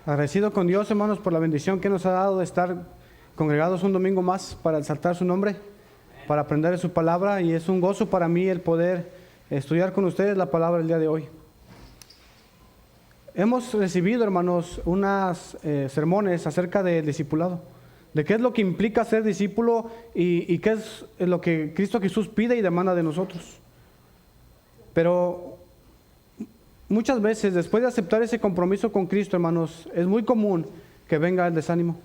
Agradecido con Dios, hermanos, por la bendición que nos ha dado de estar congregados un domingo más para exaltar su nombre, para aprender de su palabra, y es un gozo para mí el poder estudiar con ustedes la palabra el día de hoy. Hemos recibido, hermanos, unas sermones acerca del discipulado, de qué es lo que implica ser discípulo y qué es lo que Cristo Jesús pide y demanda de nosotros. Pero muchas veces, después de aceptar ese compromiso con Cristo, hermanos, es muy común que venga el desánimo.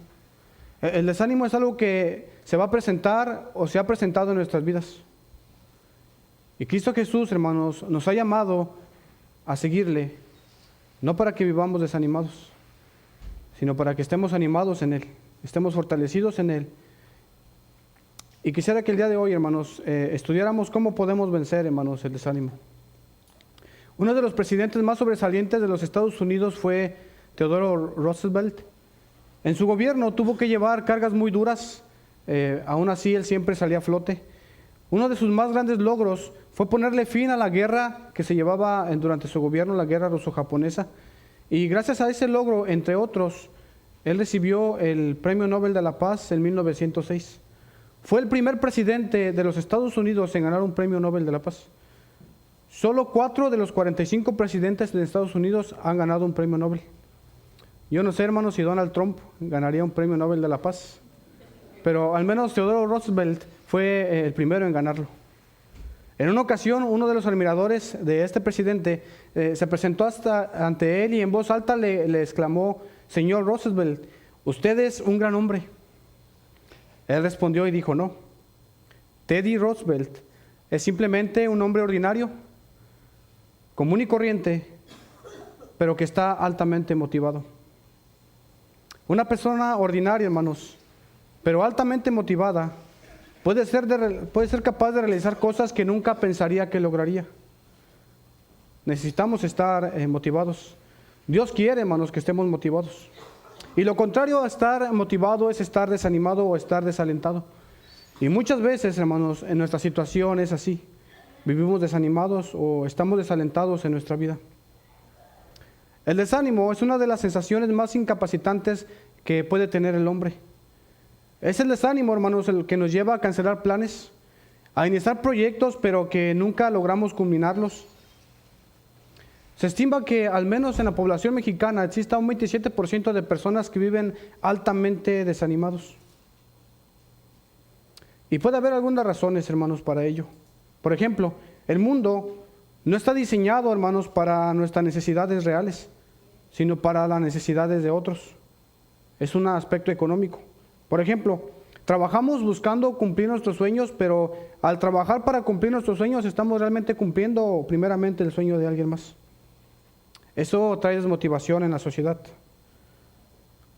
El desánimo es algo que se va a presentar o se ha presentado en nuestras vidas. Y Cristo Jesús, hermanos, nos ha llamado a seguirle, no para que vivamos desanimados, sino para que estemos animados en Él, estemos fortalecidos en Él. Y quisiera que el día de hoy, hermanos, estudiáramos cómo podemos vencer, hermanos, el desánimo. Uno de los presidentes más sobresalientes de los Estados Unidos fue Theodore Roosevelt. En su gobierno tuvo que llevar cargas muy duras, aún así él siempre salía a flote. Uno de sus más grandes logros fue ponerle fin a la guerra que se llevaba durante su gobierno, la guerra ruso-japonesa. Y gracias a ese logro, entre otros, él recibió el Premio Nobel de la Paz en 1906. Fue el primer presidente de los Estados Unidos en ganar un Premio Nobel de la Paz. Solo 4 de los 45 presidentes de Estados Unidos han ganado un premio Nobel. Yo no sé, hermanos, si Donald Trump ganaría un premio Nobel de la Paz, pero al menos Theodore Roosevelt fue el primero en ganarlo. En una ocasión, uno de los admiradores de este presidente se presentó ante él y en voz alta le exclamó: «Señor Roosevelt, usted es un gran hombre». Él respondió y dijo: «No, Teddy Roosevelt es simplemente un hombre ordinario, común y corriente, pero que está altamente motivado». Una persona ordinaria, hermanos, pero altamente motivada, puede ser capaz de realizar cosas que nunca pensaría que lograría. Necesitamos estar motivados. Dios quiere, hermanos, que estemos motivados. Y lo contrario a estar motivado es estar desanimado o estar desalentado. Y muchas veces, hermanos, en nuestra situación es así. Vivimos desanimados o estamos desalentados en nuestra vida. El desánimo es una de las sensaciones más incapacitantes que puede tener el hombre. Es el desánimo, hermanos, el que nos lleva a cancelar planes, a iniciar proyectos, pero que nunca logramos culminarlos. Se estima que al menos en la población mexicana exista un 27% de personas que viven altamente desanimados. Y puede haber algunas razones, hermanos, para ello. Por ejemplo, el mundo no está diseñado, hermanos, para nuestras necesidades reales, sino para las necesidades de otros. Es un aspecto económico. Por ejemplo, trabajamos buscando cumplir nuestros sueños, pero al trabajar para cumplir nuestros sueños estamos realmente cumpliendo primeramente el sueño de alguien más. Eso trae desmotivación en la sociedad.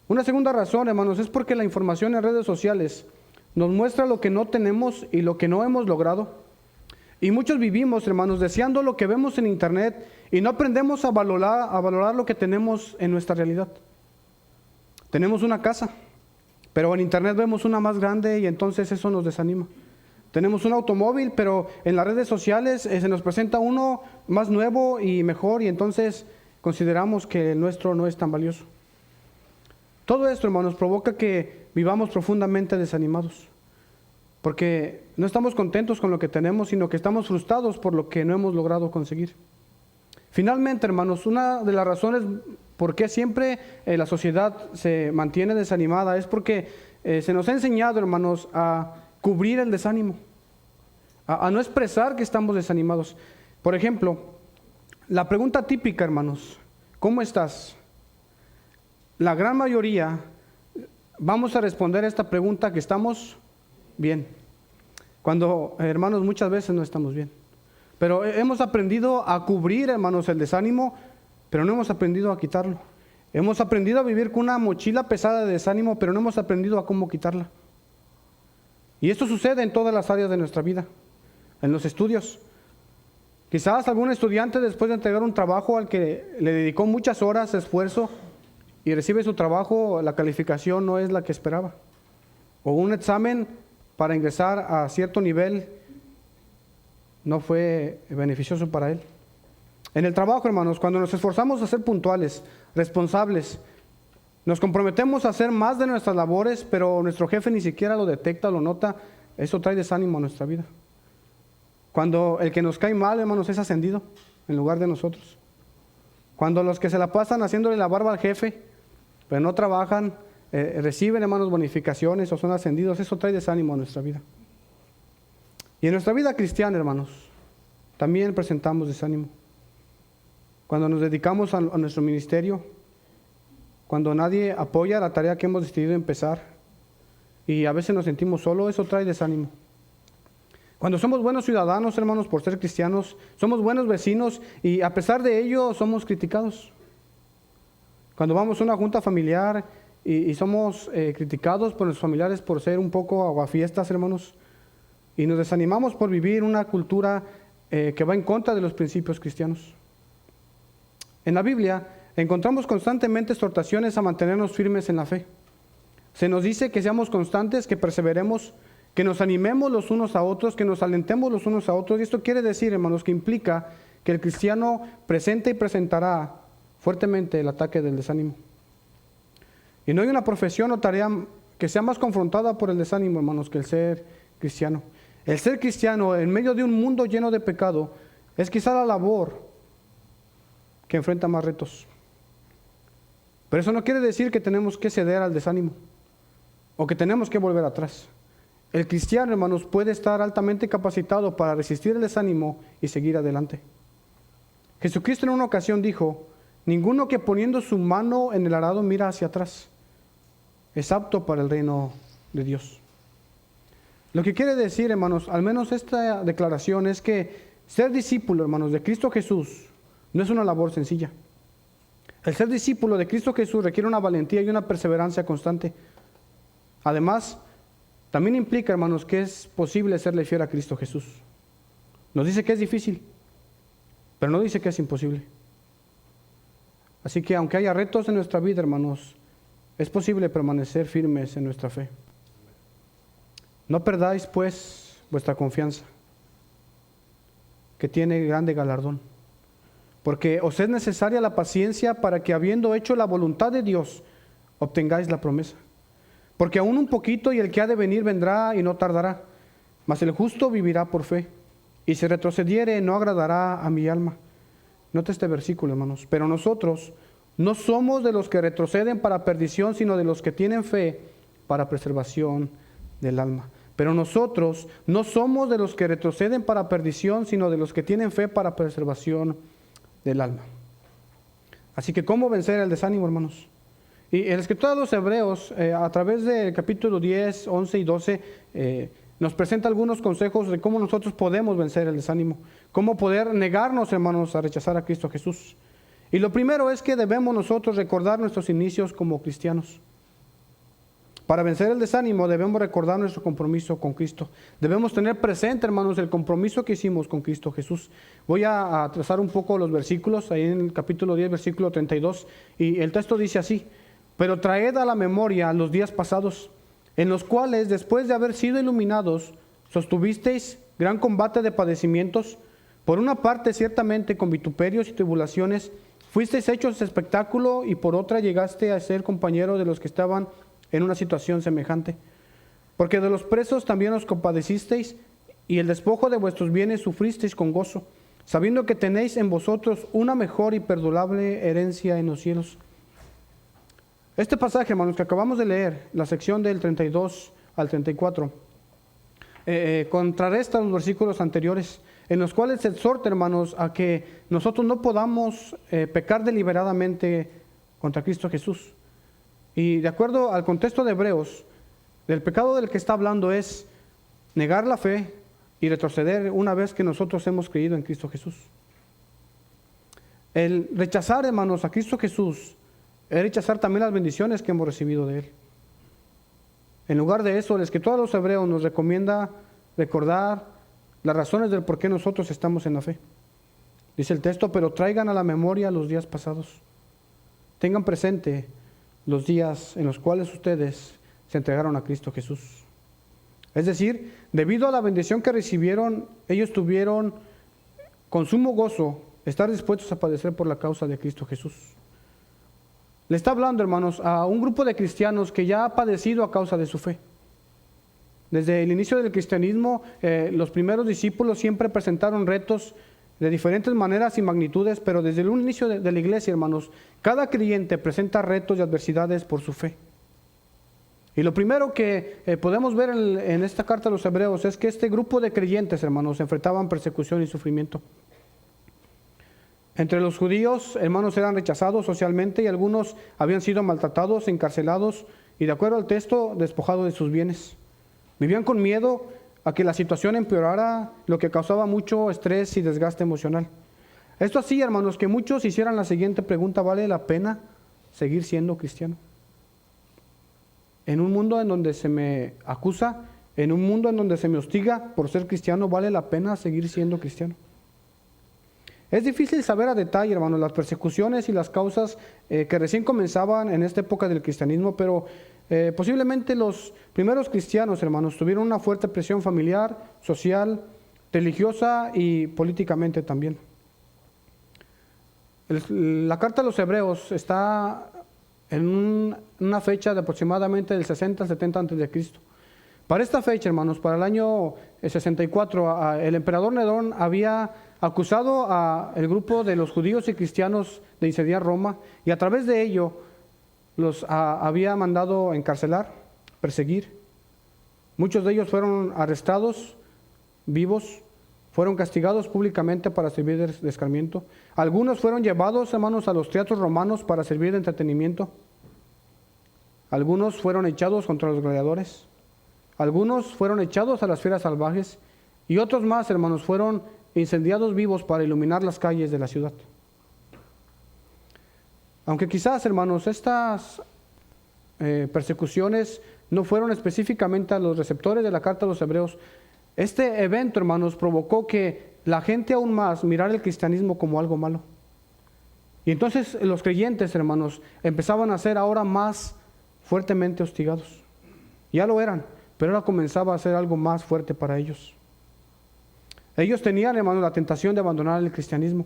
Una segunda razón, hermanos, es porque la información en redes sociales nos muestra lo que no tenemos y lo que no hemos logrado. Y muchos vivimos, hermanos, deseando lo que vemos en internet y no aprendemos a valorar lo que tenemos en nuestra realidad. Tenemos una casa, pero en internet vemos una más grande y entonces eso nos desanima. Tenemos un automóvil, pero en las redes sociales se nos presenta uno más nuevo y mejor y entonces consideramos que el nuestro no es tan valioso. Todo esto, hermanos, provoca que vivamos profundamente desanimados. Porque no estamos contentos con lo que tenemos, sino que estamos frustrados por lo que no hemos logrado conseguir. Finalmente, hermanos, una de las razones por qué siempre la sociedad se mantiene desanimada es porque se nos ha enseñado, hermanos, a cubrir el desánimo, a no expresar que estamos desanimados. Por ejemplo, la pregunta típica, hermanos: ¿cómo estás? La gran mayoría vamos a responder a esta pregunta que estamos bien, cuando, hermanos, muchas veces no estamos bien. Pero hemos aprendido a cubrir, hermanos, el desánimo, pero no hemos aprendido a quitarlo. Hemos aprendido a vivir con una mochila pesada de desánimo, pero no hemos aprendido a cómo quitarla. Y esto sucede en todas las áreas de nuestra vida, en los estudios. Quizás algún estudiante, después de entregar un trabajo al que le dedicó muchas horas de esfuerzo y recibe su trabajo, la calificación no es la que esperaba. O un examen para ingresar a cierto nivel no fue beneficioso para él. En el trabajo, hermanos, cuando nos esforzamos a ser puntuales, responsables, Nos comprometemos a hacer más de nuestras labores, pero nuestro jefe ni siquiera lo detecta o lo nota. Eso trae desánimo a nuestra vida. Cuando el que nos cae mal, hermanos, es ascendido en lugar de nosotros. Cuando los que se la pasan haciéndole la barba al jefe, pero no trabajan, reciben, hermanos, bonificaciones o son ascendidos, eso trae desánimo a nuestra vida. Y en nuestra vida cristiana, hermanos, también presentamos desánimo. Cuando nos dedicamos a nuestro ministerio, cuando nadie apoya la tarea que hemos decidido empezar y a veces nos sentimos solos, eso trae desánimo. Cuando somos buenos ciudadanos, hermanos, por ser cristianos, somos buenos vecinos y a pesar de ello somos criticados. Cuando vamos a una junta familiar y somos criticados por nuestros familiares por ser un poco aguafiestas, hermanos, y nos desanimamos por vivir una cultura que va en contra de los principios cristianos. En la Biblia encontramos constantemente exhortaciones a mantenernos firmes en la fe. Se nos dice que seamos constantes, que perseveremos, que nos animemos los unos a otros, que nos alentemos los unos a otros. Y esto quiere decir, hermanos, que implica que el cristiano presenta y presentará fuertemente el ataque del desánimo. Y no hay una profesión o tarea que sea más confrontada por el desánimo, hermanos, que el ser cristiano. El ser cristiano en medio de un mundo lleno de pecado es quizá la labor que enfrenta más retos. Pero eso no quiere decir que tenemos que ceder al desánimo o que tenemos que volver atrás. El cristiano, hermanos, puede estar altamente capacitado para resistir el desánimo y seguir adelante. Jesucristo en una ocasión dijo: ninguno que poniendo su mano en el arado mira hacia atrás es apto para el reino de Dios. Lo que quiere decir, hermanos, al menos esta declaración es que ser discípulo, hermanos, de Cristo Jesús no es una labor sencilla. El ser discípulo de Cristo Jesús requiere una valentía y una perseverancia constante. Además, también implica, hermanos, que es posible serle fiel a Cristo Jesús. Nos dice que es difícil, pero no dice que es imposible. Así que aunque haya retos en nuestra vida, hermanos, es posible permanecer firmes en nuestra fe. No perdáis, pues, vuestra confianza, que tiene grande galardón. Porque os es necesaria la paciencia para que, habiendo hecho la voluntad de Dios, obtengáis la promesa. Porque aún un poquito y el que ha de venir vendrá y no tardará, mas el justo vivirá por fe. Y si retrocediere, no agradará a mi alma. Note este versículo, hermanos. Pero nosotros no somos de los que retroceden para perdición, sino de los que tienen fe para preservación del alma. Pero nosotros no somos de los que retroceden para perdición, sino de los que tienen fe para preservación del alma. Así que, ¿cómo vencer el desánimo, hermanos? Y el escritor de los Hebreos, a través del capítulo 10, 11 y 12, nos presenta algunos consejos de cómo nosotros podemos vencer el desánimo, cómo poder negarnos, hermanos, a rechazar a Cristo Jesús. Y lo primero es que debemos nosotros recordar nuestros inicios como cristianos. Para vencer el desánimo debemos recordar nuestro compromiso con Cristo. Debemos tener presente, hermanos, el compromiso que hicimos con Cristo Jesús. Voy a trazar un poco los versículos, ahí en el capítulo 10, versículo 32, y el texto dice así: pero traed a la memoria los días pasados, en los cuales, después de haber sido iluminados, sostuvisteis gran combate de padecimientos. Por una parte, ciertamente, con vituperios y tribulaciones, fuisteis hechos espectáculo, y por otra llegaste a ser compañero de los que estaban en una situación semejante. Porque de los presos también os compadecisteis, y el despojo de vuestros bienes sufristeis con gozo, sabiendo que tenéis en vosotros una mejor y perdurable herencia en los cielos. Este pasaje, hermanos, que acabamos de leer, la sección del 32 al 34, contrarresta los versículos anteriores, en los cuales se exhorta, hermanos, a que nosotros no podamos pecar deliberadamente contra Cristo Jesús. Y de acuerdo al contexto de Hebreos, el pecado del que está hablando es negar la fe y retroceder una vez que nosotros hemos creído en Cristo Jesús. El rechazar, hermanos, a Cristo Jesús es rechazar también las bendiciones que hemos recibido de Él. En lugar de eso, el escritor de los Hebreos nos recomienda recordar las razones del por qué nosotros estamos en la fe. Dice el texto: pero traigan a la memoria los días pasados. Tengan presente los días en los cuales ustedes se entregaron a Cristo Jesús. Es decir, debido a la bendición que recibieron, ellos tuvieron con sumo gozo estar dispuestos a padecer por la causa de Cristo Jesús. Le está hablando, hermanos, a un grupo de cristianos que ya ha padecido a causa de su fe. Desde el inicio del cristianismo, los primeros discípulos siempre presentaron retos de diferentes maneras y magnitudes, pero desde el inicio de la iglesia, hermanos, cada creyente presenta retos y adversidades por su fe. Y lo primero que podemos ver en esta carta a los Hebreos es que este grupo de creyentes, hermanos, enfrentaban persecución y sufrimiento. Entre los judíos, hermanos, eran rechazados socialmente y algunos habían sido maltratados, encarcelados y, de acuerdo al texto, despojados de sus bienes. Vivían con miedo a que la situación empeorara, lo que causaba mucho estrés y desgaste emocional. Esto hacía, hermanos, que muchos hicieran la siguiente pregunta: ¿vale la pena seguir siendo cristiano? En un mundo en donde se me acusa, en un mundo en donde se me hostiga por ser cristiano, ¿vale la pena seguir siendo cristiano? Es difícil saber a detalle, hermanos, las persecuciones y las causas que recién comenzaban en esta época del cristianismo, pero posiblemente los primeros cristianos, hermanos, tuvieron una fuerte presión familiar, social, religiosa y políticamente también. La carta a los Hebreos está en una fecha de aproximadamente del 60 al 70 a.C. Para esta fecha, hermanos, para el año 64, el emperador Nerón había acusado al grupo de los judíos y cristianos de incendiar Roma, y a través de ello los había mandado encarcelar, perseguir. Muchos de ellos fueron arrestados vivos, fueron castigados públicamente para servir de escarmiento. Algunos fueron llevados, hermanos, a los teatros romanos para servir de entretenimiento. Algunos fueron echados contra los gladiadores. Algunos fueron echados a las fieras salvajes. Y otros más, hermanos, fueron incendiados vivos para iluminar las calles de la ciudad. Aunque quizás, hermanos, estas persecuciones no fueron específicamente a los receptores de la carta a los Hebreos, este evento, hermanos, provocó que la gente aún más mirara el cristianismo como algo malo. Y entonces los creyentes, hermanos, empezaban a ser ahora más fuertemente hostigados. Ya lo eran, pero ahora comenzaba a ser algo más fuerte para ellos. Ellos tenían, hermanos, la tentación de abandonar el cristianismo.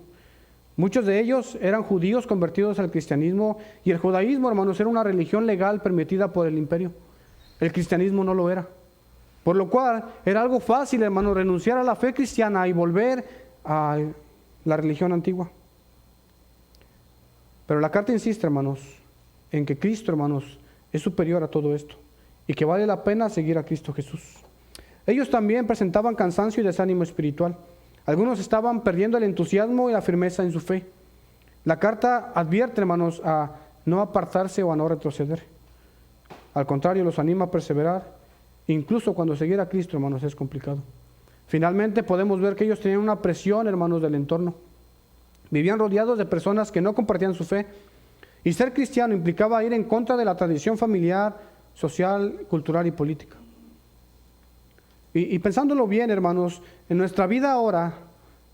Muchos de ellos eran judíos convertidos al cristianismo, y el judaísmo, hermanos, era una religión legal permitida por el imperio. El cristianismo no lo era. Por lo cual era algo fácil, hermanos, renunciar a la fe cristiana y volver a la religión antigua. Pero la carta insiste, hermanos, en que Cristo, hermanos, es superior a todo esto y que vale la pena seguir a Cristo Jesús. Ellos también presentaban cansancio y desánimo espiritual. Algunos estaban perdiendo el entusiasmo y la firmeza en su fe. La carta advierte, hermanos, a no apartarse o a no retroceder. Al contrario, los anima a perseverar. Incluso cuando seguir a Cristo, hermanos, es complicado. Finalmente podemos ver que ellos tenían una presión, hermanos, del entorno. Vivían rodeados de personas que no compartían su fe. Y ser cristiano implicaba ir en contra de la tradición familiar, social, cultural y política. Y pensándolo bien, hermanos, en nuestra vida ahora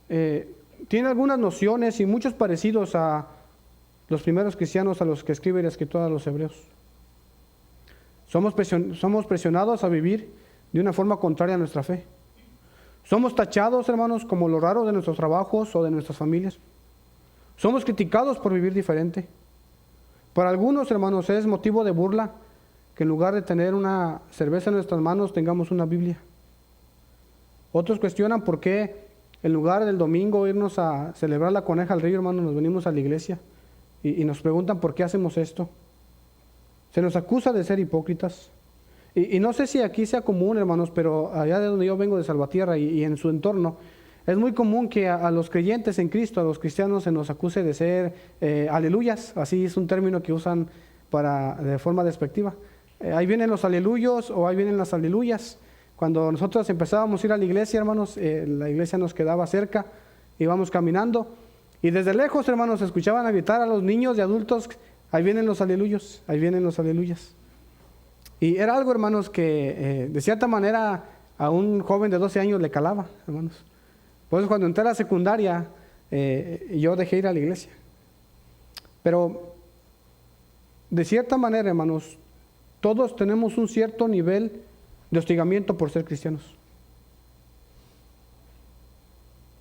tiene algunas nociones y muchos parecidos a los primeros cristianos a los que escribe la Escritura a los Hebreos. Somos presionados a vivir de una forma contraria a nuestra fe. Somos tachados, hermanos, como lo raro de nuestros trabajos o de nuestras familias. Somos criticados por vivir diferente. Para algunos, hermanos, es motivo de burla que en lugar de tener una cerveza en nuestras manos tengamos una Biblia. Otros cuestionan por qué en lugar del domingo irnos a celebrar la coneja al río, hermanos, nos venimos a la iglesia y nos preguntan por qué hacemos esto. Se nos acusa de ser hipócritas. Y no sé si aquí sea común, hermanos, pero allá de donde yo vengo, de Salvatierra y en su entorno, es muy común que a los creyentes en Cristo, a los cristianos, se nos acuse de ser aleluyas. Así es un término que usan de forma despectiva. Ahí vienen los aleluyos o ahí vienen las aleluyas. Cuando nosotros empezábamos a ir a la iglesia, hermanos, la iglesia nos quedaba cerca, íbamos caminando y desde lejos, hermanos, escuchaban a gritar a los niños y adultos: ahí vienen los aleluyos, ahí vienen los aleluyas. Y era algo, hermanos, que de cierta manera a un joven de 12 años le calaba, hermanos. Por eso cuando entré a la secundaria, yo dejé ir a la iglesia. Pero de cierta manera, hermanos, todos tenemos un cierto nivel de hostigamiento por ser cristianos.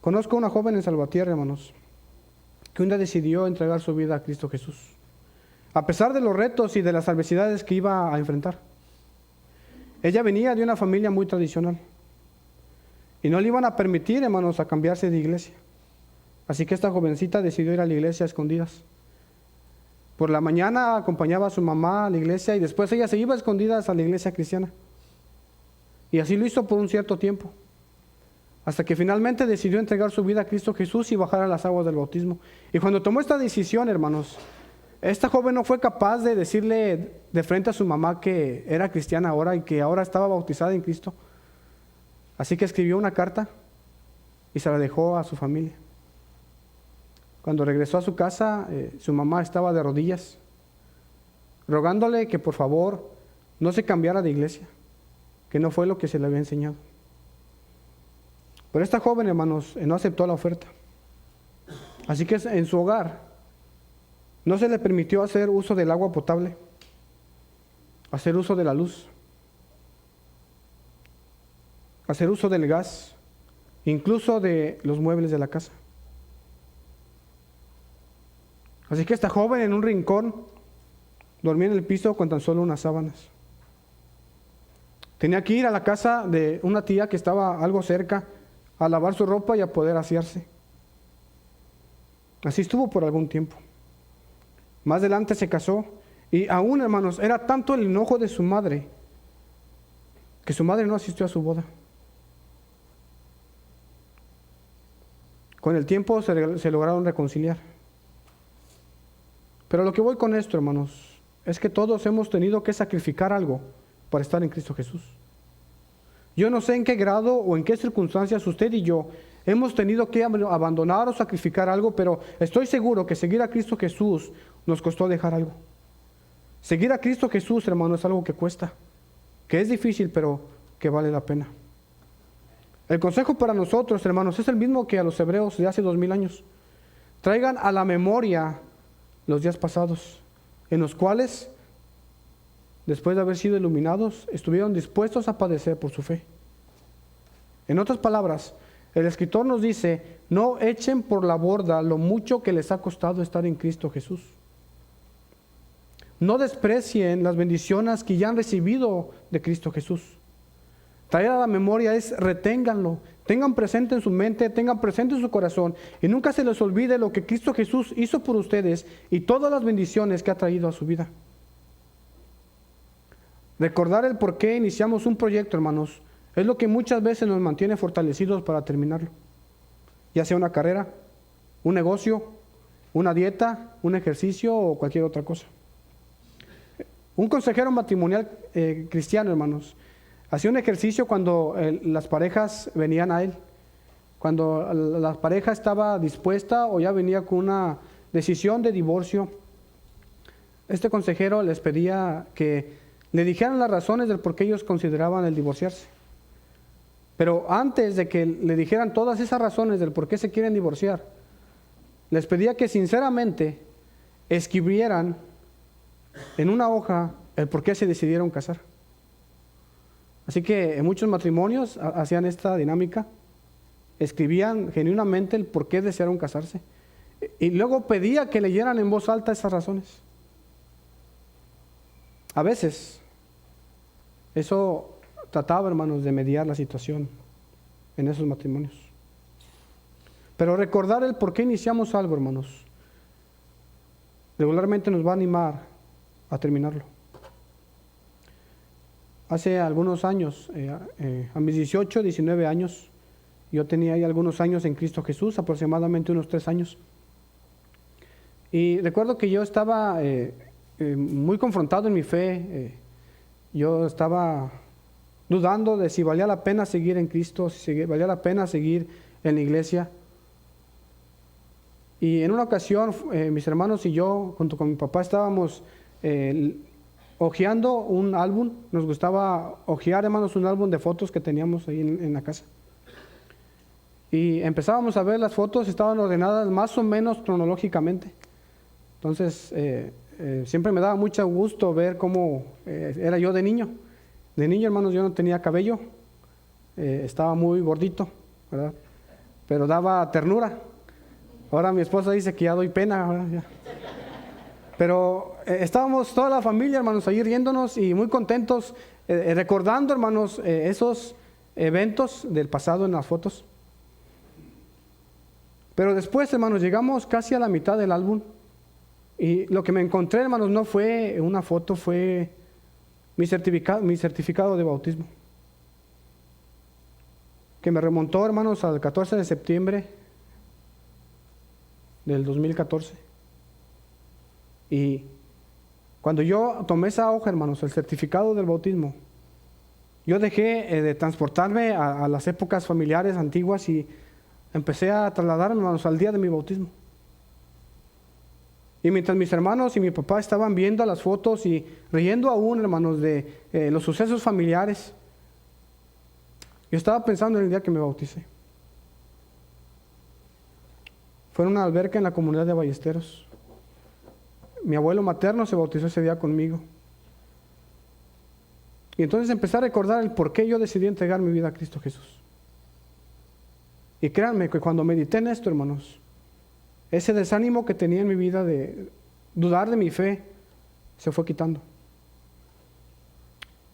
Conozco a una joven en Salvatierra, hermanos, que un día decidió entregar su vida a Cristo Jesús. a pesar de los retos y de las adversidades que iba a enfrentar. Ella venía de una familia muy tradicional y no le iban a permitir, hermanos, a cambiarse de iglesia. Así que esta jovencita decidió ir a la iglesia a escondidas. Por la mañana acompañaba a su mamá a la iglesia y después ella se iba a escondidas a la iglesia cristiana. Y así lo hizo por un cierto tiempo, hasta que finalmente decidió entregar su vida a Cristo Jesús y bajar a las aguas del bautismo. Y cuando tomó esta decisión, hermanos, esta joven no fue capaz de decirle de frente a su mamá que era cristiana ahora y que ahora estaba bautizada en Cristo. Así que escribió una carta y se la dejó a su familia. Cuando regresó a su casa, su mamá estaba de rodillas, rogándole que por favor no se cambiara de iglesia, que no fue lo que se le había enseñado. Pero esta joven, hermanos, no aceptó la oferta. Así que en su hogar no se le permitió hacer uso del agua potable, hacer uso de la luz, hacer uso del gas, incluso de los muebles de la casa. Así que esta joven en un rincón dormía en el piso con tan solo unas sábanas. Tenía que ir a la casa de una tía que estaba algo cerca a lavar su ropa y a poder asearse. Así estuvo por algún tiempo. Más adelante se casó y aún, hermanos, era tanto el enojo de su madre que su madre no asistió a su boda. Con el tiempo se lograron reconciliar. Pero lo que voy con esto, hermanos, es que todos hemos tenido que sacrificar algo para estar en Cristo Jesús. Yo no sé en qué grado o en qué circunstancias usted y yo hemos tenido que abandonar o sacrificar algo, pero estoy seguro que seguir a Cristo Jesús nos costó dejar algo. Seguir a Cristo Jesús, hermano, es algo que cuesta, que es difícil, pero que vale la pena. El consejo para nosotros, hermanos, es el mismo que a los hebreos de hace 2000 años. Traigan a la memoria los días pasados, en los cuales, después de haber sido iluminados, estuvieron dispuestos a padecer por su fe. En otras palabras, el escritor nos dice: no echen por la borda lo mucho que les ha costado estar en Cristo Jesús. No desprecien las bendiciones que ya han recibido de Cristo Jesús. Traer a la memoria es reténganlo, tengan presente en su mente, tengan presente en su corazón y nunca se les olvide lo que Cristo Jesús hizo por ustedes y todas las bendiciones que ha traído a su vida. Recordar el por qué iniciamos un proyecto, hermanos, es lo que muchas veces nos mantiene fortalecidos para terminarlo. Ya sea una carrera, un negocio, una dieta, un ejercicio o cualquier otra cosa. Un consejero matrimonial cristiano, hermanos, hacía un ejercicio cuando las parejas venían a él. Cuando la pareja estaba dispuesta o ya venía con una decisión de divorcio, este consejero les pedía que le dijeran las razones del por qué ellos consideraban el divorciarse. Pero antes de que le dijeran todas esas razones del por qué se quieren divorciar, les pedía que sinceramente escribieran en una hoja el por qué se decidieron casar. Así que en muchos matrimonios hacían esta dinámica, escribían genuinamente el por qué desearon casarse y luego pedía que leyeran en voz alta esas razones. A veces eso trataba, hermanos, de mediar la situación en esos matrimonios. Pero recordar el por qué iniciamos algo, hermanos, regularmente nos va a animar a terminarlo. Hace algunos años, a mis 18, 19 años, yo tenía ahí algunos años en Cristo Jesús, aproximadamente unos 3 años. Y recuerdo que yo estaba muy confrontado en mi fe. Yo estaba dudando de si valía la pena seguir en Cristo, si valía la pena seguir en la iglesia. Y en una ocasión, mis hermanos y yo, junto con mi papá, estábamos hojeando un álbum. Nos gustaba hojear, hermanos, un álbum de fotos que teníamos ahí en la casa. Y empezábamos a ver las fotos, estaban ordenadas más o menos cronológicamente. Entonces, siempre me daba mucho gusto ver cómo era yo de niño. De niño, hermanos, yo no tenía cabello, estaba muy gordito, ¿verdad? Pero daba ternura. Ahora mi esposa dice que ya doy pena, ¿verdad? Ya. Pero estábamos toda la familia, hermanos, ahí riéndonos y muy contentos, recordando, hermanos, esos eventos del pasado en las fotos. Pero después, hermanos, llegamos casi a la mitad del álbum y lo que me encontré, hermanos, no fue una foto, fue mi certificado de bautismo, que me remontó, hermanos, al 14 de septiembre del 2014. Y cuando yo tomé esa hoja, hermanos, el certificado del bautismo, yo dejé de transportarme a las épocas familiares antiguas y empecé a trasladarme, hermanos, al día de mi bautismo. Y mientras mis hermanos y mi papá estaban viendo las fotos y riendo aún, hermanos, de los sucesos familiares, yo estaba pensando en el día que me bauticé. Fue en una alberca en la comunidad de Ballesteros. Mi abuelo materno se bautizó ese día conmigo. Y entonces empecé a recordar el por qué yo decidí entregar mi vida a Cristo Jesús. Y créanme que cuando medité en esto, hermanos, ese desánimo que tenía en mi vida de dudar de mi fe, se fue quitando.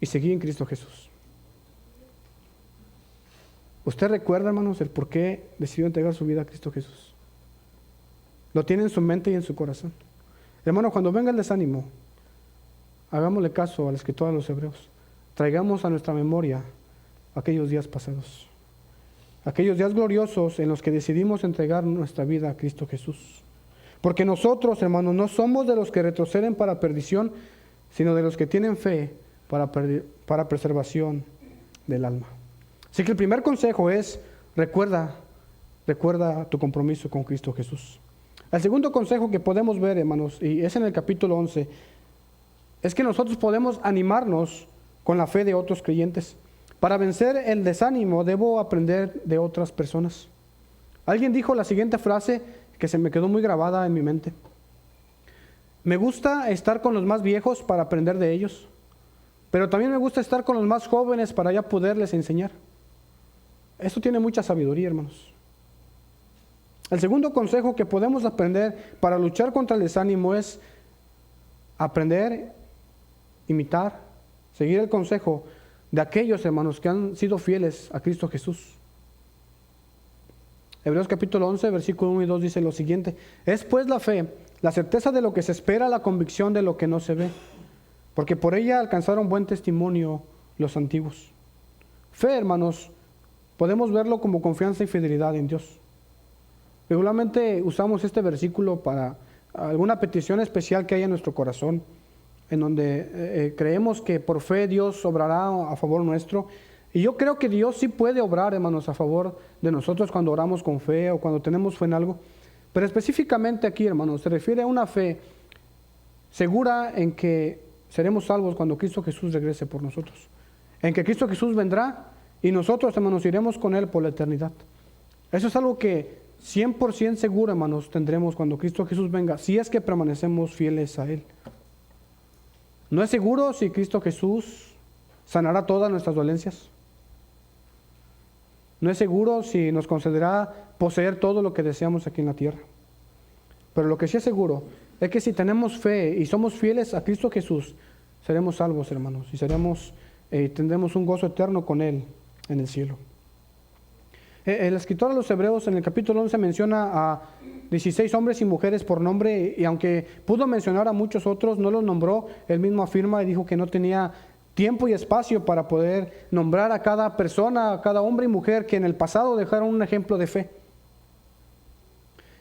Y seguí en Cristo Jesús. ¿Usted recuerda, hermanos, el por qué decidió entregar su vida a Cristo Jesús? Lo tiene en su mente y en su corazón. Hermano, cuando venga el desánimo, hagámosle caso a la escritura de los Hebreos. Traigamos a nuestra memoria aquellos días pasados, aquellos días gloriosos en los que decidimos entregar nuestra vida a Cristo Jesús. Porque nosotros, hermanos, no somos de los que retroceden para perdición, sino de los que tienen fe para preservación del alma. Así que el primer consejo es, recuerda tu compromiso con Cristo Jesús. El segundo consejo que podemos ver, hermanos, y es en el capítulo 11, es que nosotros podemos animarnos con la fe de otros creyentes. Para vencer el desánimo, debo aprender de otras personas. Alguien dijo la siguiente frase que se me quedó muy grabada en mi mente. Me gusta estar con los más viejos para aprender de ellos, pero también me gusta estar con los más jóvenes para ya poderles enseñar. Esto tiene mucha sabiduría, hermanos. El segundo consejo que podemos aprender para luchar contra el desánimo es aprender, imitar, seguir el consejo de aquellos, hermanos, que han sido fieles a Cristo Jesús. Hebreos capítulo 11, versículo 1 y 2 dice lo siguiente: es pues la fe, la certeza de lo que se espera, la convicción de lo que no se ve, porque por ella alcanzaron buen testimonio los antiguos. Fe, hermanos, podemos verlo como confianza y fidelidad en Dios. Regularmente usamos este versículo para alguna petición especial que haya en nuestro corazón, en donde creemos que por fe Dios obrará a favor nuestro. Y yo creo que Dios sí puede obrar, hermanos, a favor de nosotros cuando oramos con fe o cuando tenemos fe en algo. Pero específicamente aquí, hermanos, se refiere a una fe segura en que seremos salvos cuando Cristo Jesús regrese por nosotros. En que Cristo Jesús vendrá y nosotros, hermanos, iremos con Él por la eternidad. Eso es algo que 100% seguro, hermanos, tendremos cuando Cristo Jesús venga, si es que permanecemos fieles a Él. No es seguro si Cristo Jesús sanará todas nuestras dolencias. No es seguro si nos concederá poseer todo lo que deseamos aquí en la tierra. Pero lo que sí es seguro es que si tenemos fe y somos fieles a Cristo Jesús, seremos salvos, hermanos, y tendremos un gozo eterno con Él en el cielo. El escritor de los Hebreos en el capítulo 11 menciona a 16 hombres y mujeres por nombre, y aunque pudo mencionar a muchos otros, no los nombró. Él mismo afirma y dijo que no tenía tiempo y espacio para poder nombrar a cada persona, a cada hombre y mujer que en el pasado dejaron un ejemplo de fe.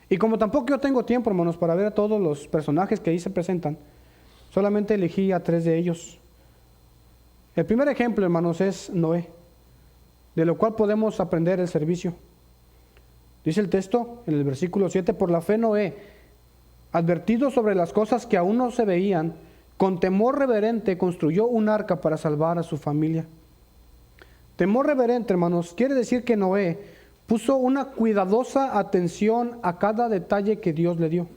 Y como tampoco yo tengo tiempo, hermanos, para ver a todos los personajes que ahí se presentan, solamente elegí a 3 de ellos. El primer ejemplo, hermanos, es Noé, de lo cual podemos aprender el servicio. Dice el texto en el versículo 7: por la fe Noé, advertido sobre las cosas que aún no se veían, con temor reverente construyó un arca para salvar a su familia. Temor reverente, hermanos, quiere decir que Noé puso una cuidadosa atención a cada detalle que Dios le dio.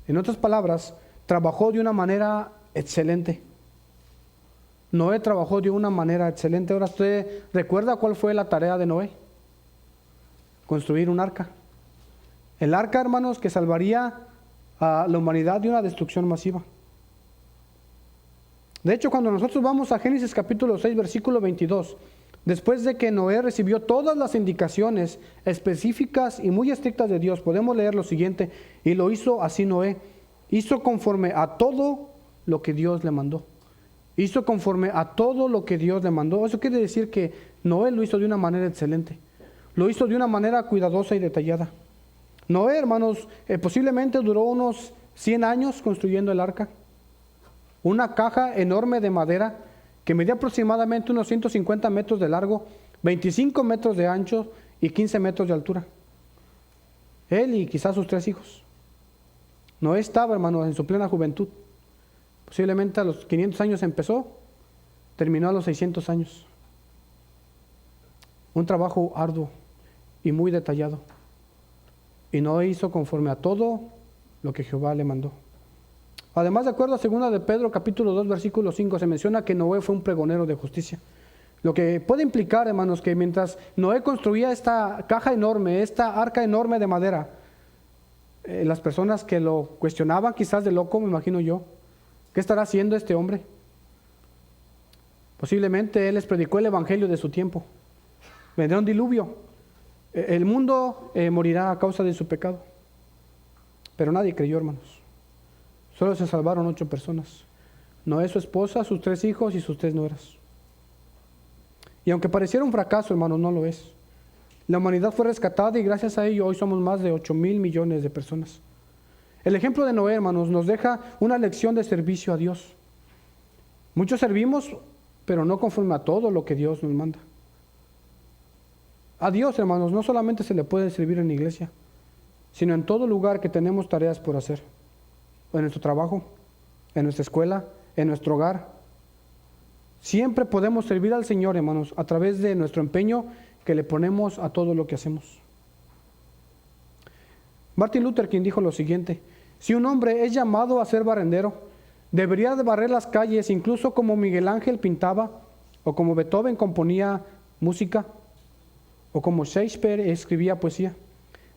En otras palabras, trabajó de una manera excelente. Noé trabajó de una manera excelente. Ahora, ¿usted recuerda cuál fue la tarea de Noé? Construir un arca. El arca, hermanos, que salvaría a la humanidad de una destrucción masiva. De hecho, cuando nosotros vamos a Génesis capítulo 6, versículo 22, después de que Noé recibió todas las indicaciones específicas y muy estrictas de Dios, podemos leer lo siguiente: y lo hizo así Noé, hizo conforme a todo lo que Dios le mandó. Hizo conforme a todo lo que Dios le mandó. Eso quiere decir que Noé lo hizo de una manera excelente. Lo hizo de una manera cuidadosa y detallada. Noé, hermanos, posiblemente duró unos 100 años construyendo el arca. Una caja enorme de madera que medía aproximadamente unos 150 metros de largo, 25 metros de ancho y 15 metros de altura. Él y quizás sus 3 hijos. Noé estaba, hermanos, en su plena juventud. Posiblemente a los 500 años empezó, terminó a los 600 años. Un trabajo arduo y muy detallado. Y Noé hizo conforme a todo lo que Jehová le mandó. Además, de acuerdo a 2 de Pedro, capítulo 2, versículo 5, se menciona que Noé fue un pregonero de justicia. Lo que puede implicar, hermanos, que mientras Noé construía esta caja enorme, esta arca enorme de madera, las personas que lo cuestionaban, quizás de loco, me imagino yo, ¿qué estará haciendo este hombre? Posiblemente él les predicó el evangelio de su tiempo. Vendrá un diluvio. El mundo morirá a causa de su pecado. Pero nadie creyó, hermanos. Solo se salvaron 8 personas. Noé, su esposa, sus 3 hijos y sus 3 nueras. Y aunque pareciera un fracaso, hermanos, no lo es. La humanidad fue rescatada y gracias a ello hoy somos más de 8,000 millones de personas. El ejemplo de Noé, hermanos, nos deja una lección de servicio a Dios. Muchos servimos, pero no conforme a todo lo que Dios nos manda. A Dios, hermanos, no solamente se le puede servir en la iglesia, sino en todo lugar que tenemos tareas por hacer. En nuestro trabajo, en nuestra escuela, en nuestro hogar. Siempre podemos servir al Señor, hermanos, a través de nuestro empeño que le ponemos a todo lo que hacemos. Martin Luther King dijo lo siguiente: si un hombre es llamado a ser barrendero, debería de barrer las calles, incluso como Miguel Ángel pintaba, o como Beethoven componía música, o como Shakespeare escribía poesía.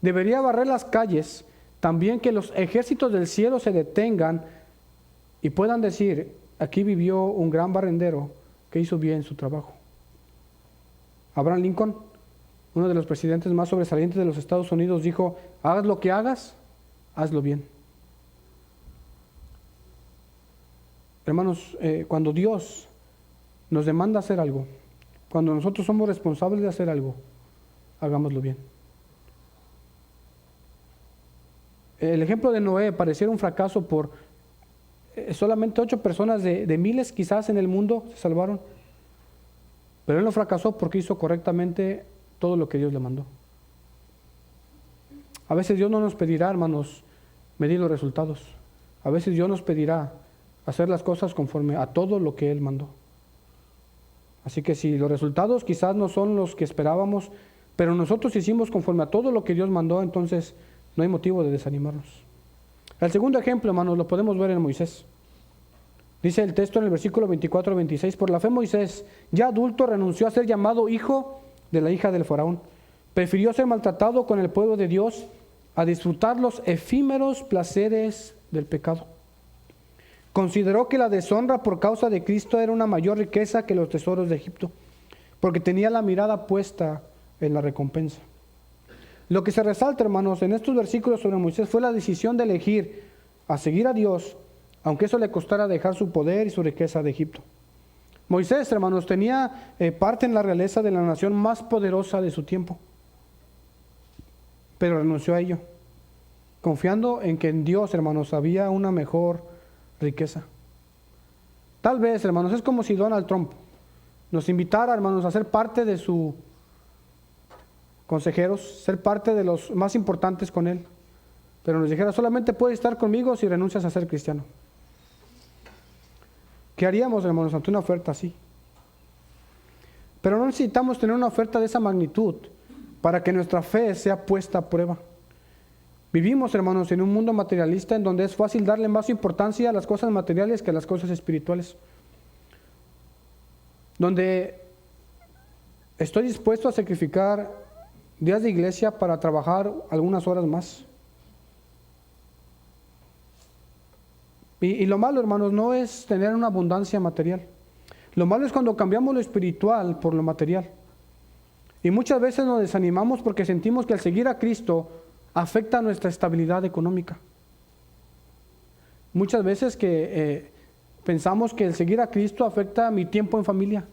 Debería barrer las calles, también que los ejércitos del cielo se detengan y puedan decir: aquí vivió un gran barrendero que hizo bien su trabajo. Abraham Lincoln, uno de los presidentes más sobresalientes de los Estados Unidos, dijo: hagas lo que hagas, hazlo bien. Hermanos, cuando Dios nos demanda hacer algo, cuando nosotros somos responsables de hacer algo, hagámoslo bien. El ejemplo de Noé pareciera un fracaso por solamente 8 personas de miles quizás en el mundo se salvaron. Pero él no fracasó porque hizo correctamente todo lo que Dios le mandó. A veces Dios no nos pedirá, hermanos, medir los resultados. A veces Dios nos pedirá hacer las cosas conforme a todo lo que Él mandó. Así que si los resultados quizás no son los que esperábamos, pero nosotros hicimos conforme a todo lo que Dios mandó, entonces no hay motivo de desanimarnos. El segundo ejemplo, hermanos, lo podemos ver en Moisés. Dice el texto en el versículo 24-26, por la fe Moisés, ya adulto, renunció a ser llamado hijo de la hija del faraón. Prefirió ser maltratado con el pueblo de Dios a disfrutar los efímeros placeres del pecado. Consideró que la deshonra por causa de Cristo era una mayor riqueza que los tesoros de Egipto, porque tenía la mirada puesta en la recompensa. Lo que se resalta, hermanos, en estos versículos sobre Moisés fue la decisión de elegir a seguir a Dios, aunque eso le costara dejar su poder y su riqueza de Egipto. Moisés, hermanos, tenía parte en la realeza de la nación más poderosa de su tiempo, pero renunció a ello, confiando en que en Dios, hermanos, había una mejor riqueza. Tal vez, hermanos, es como si Donald Trump nos invitara, hermanos, a ser parte de sus consejeros, ser parte de los más importantes con él, pero nos dijera: solamente puedes estar conmigo si renuncias a ser cristiano. ¿Qué haríamos, hermanos, ante una oferta así? Pero no necesitamos tener una oferta de esa magnitud para que nuestra fe sea puesta a prueba. Vivimos, hermanos, en un mundo materialista en donde es fácil darle más importancia a las cosas materiales que a las cosas espirituales. Donde estoy dispuesto a sacrificar días de iglesia para trabajar algunas horas más. Y lo malo, hermanos, no es tener una abundancia material. Lo malo es cuando cambiamos lo espiritual por lo material. Y muchas veces nos desanimamos porque sentimos que al seguir a Cristo afecta nuestra estabilidad económica. Muchas veces que pensamos que el seguir a Cristo afecta mi tiempo en familia,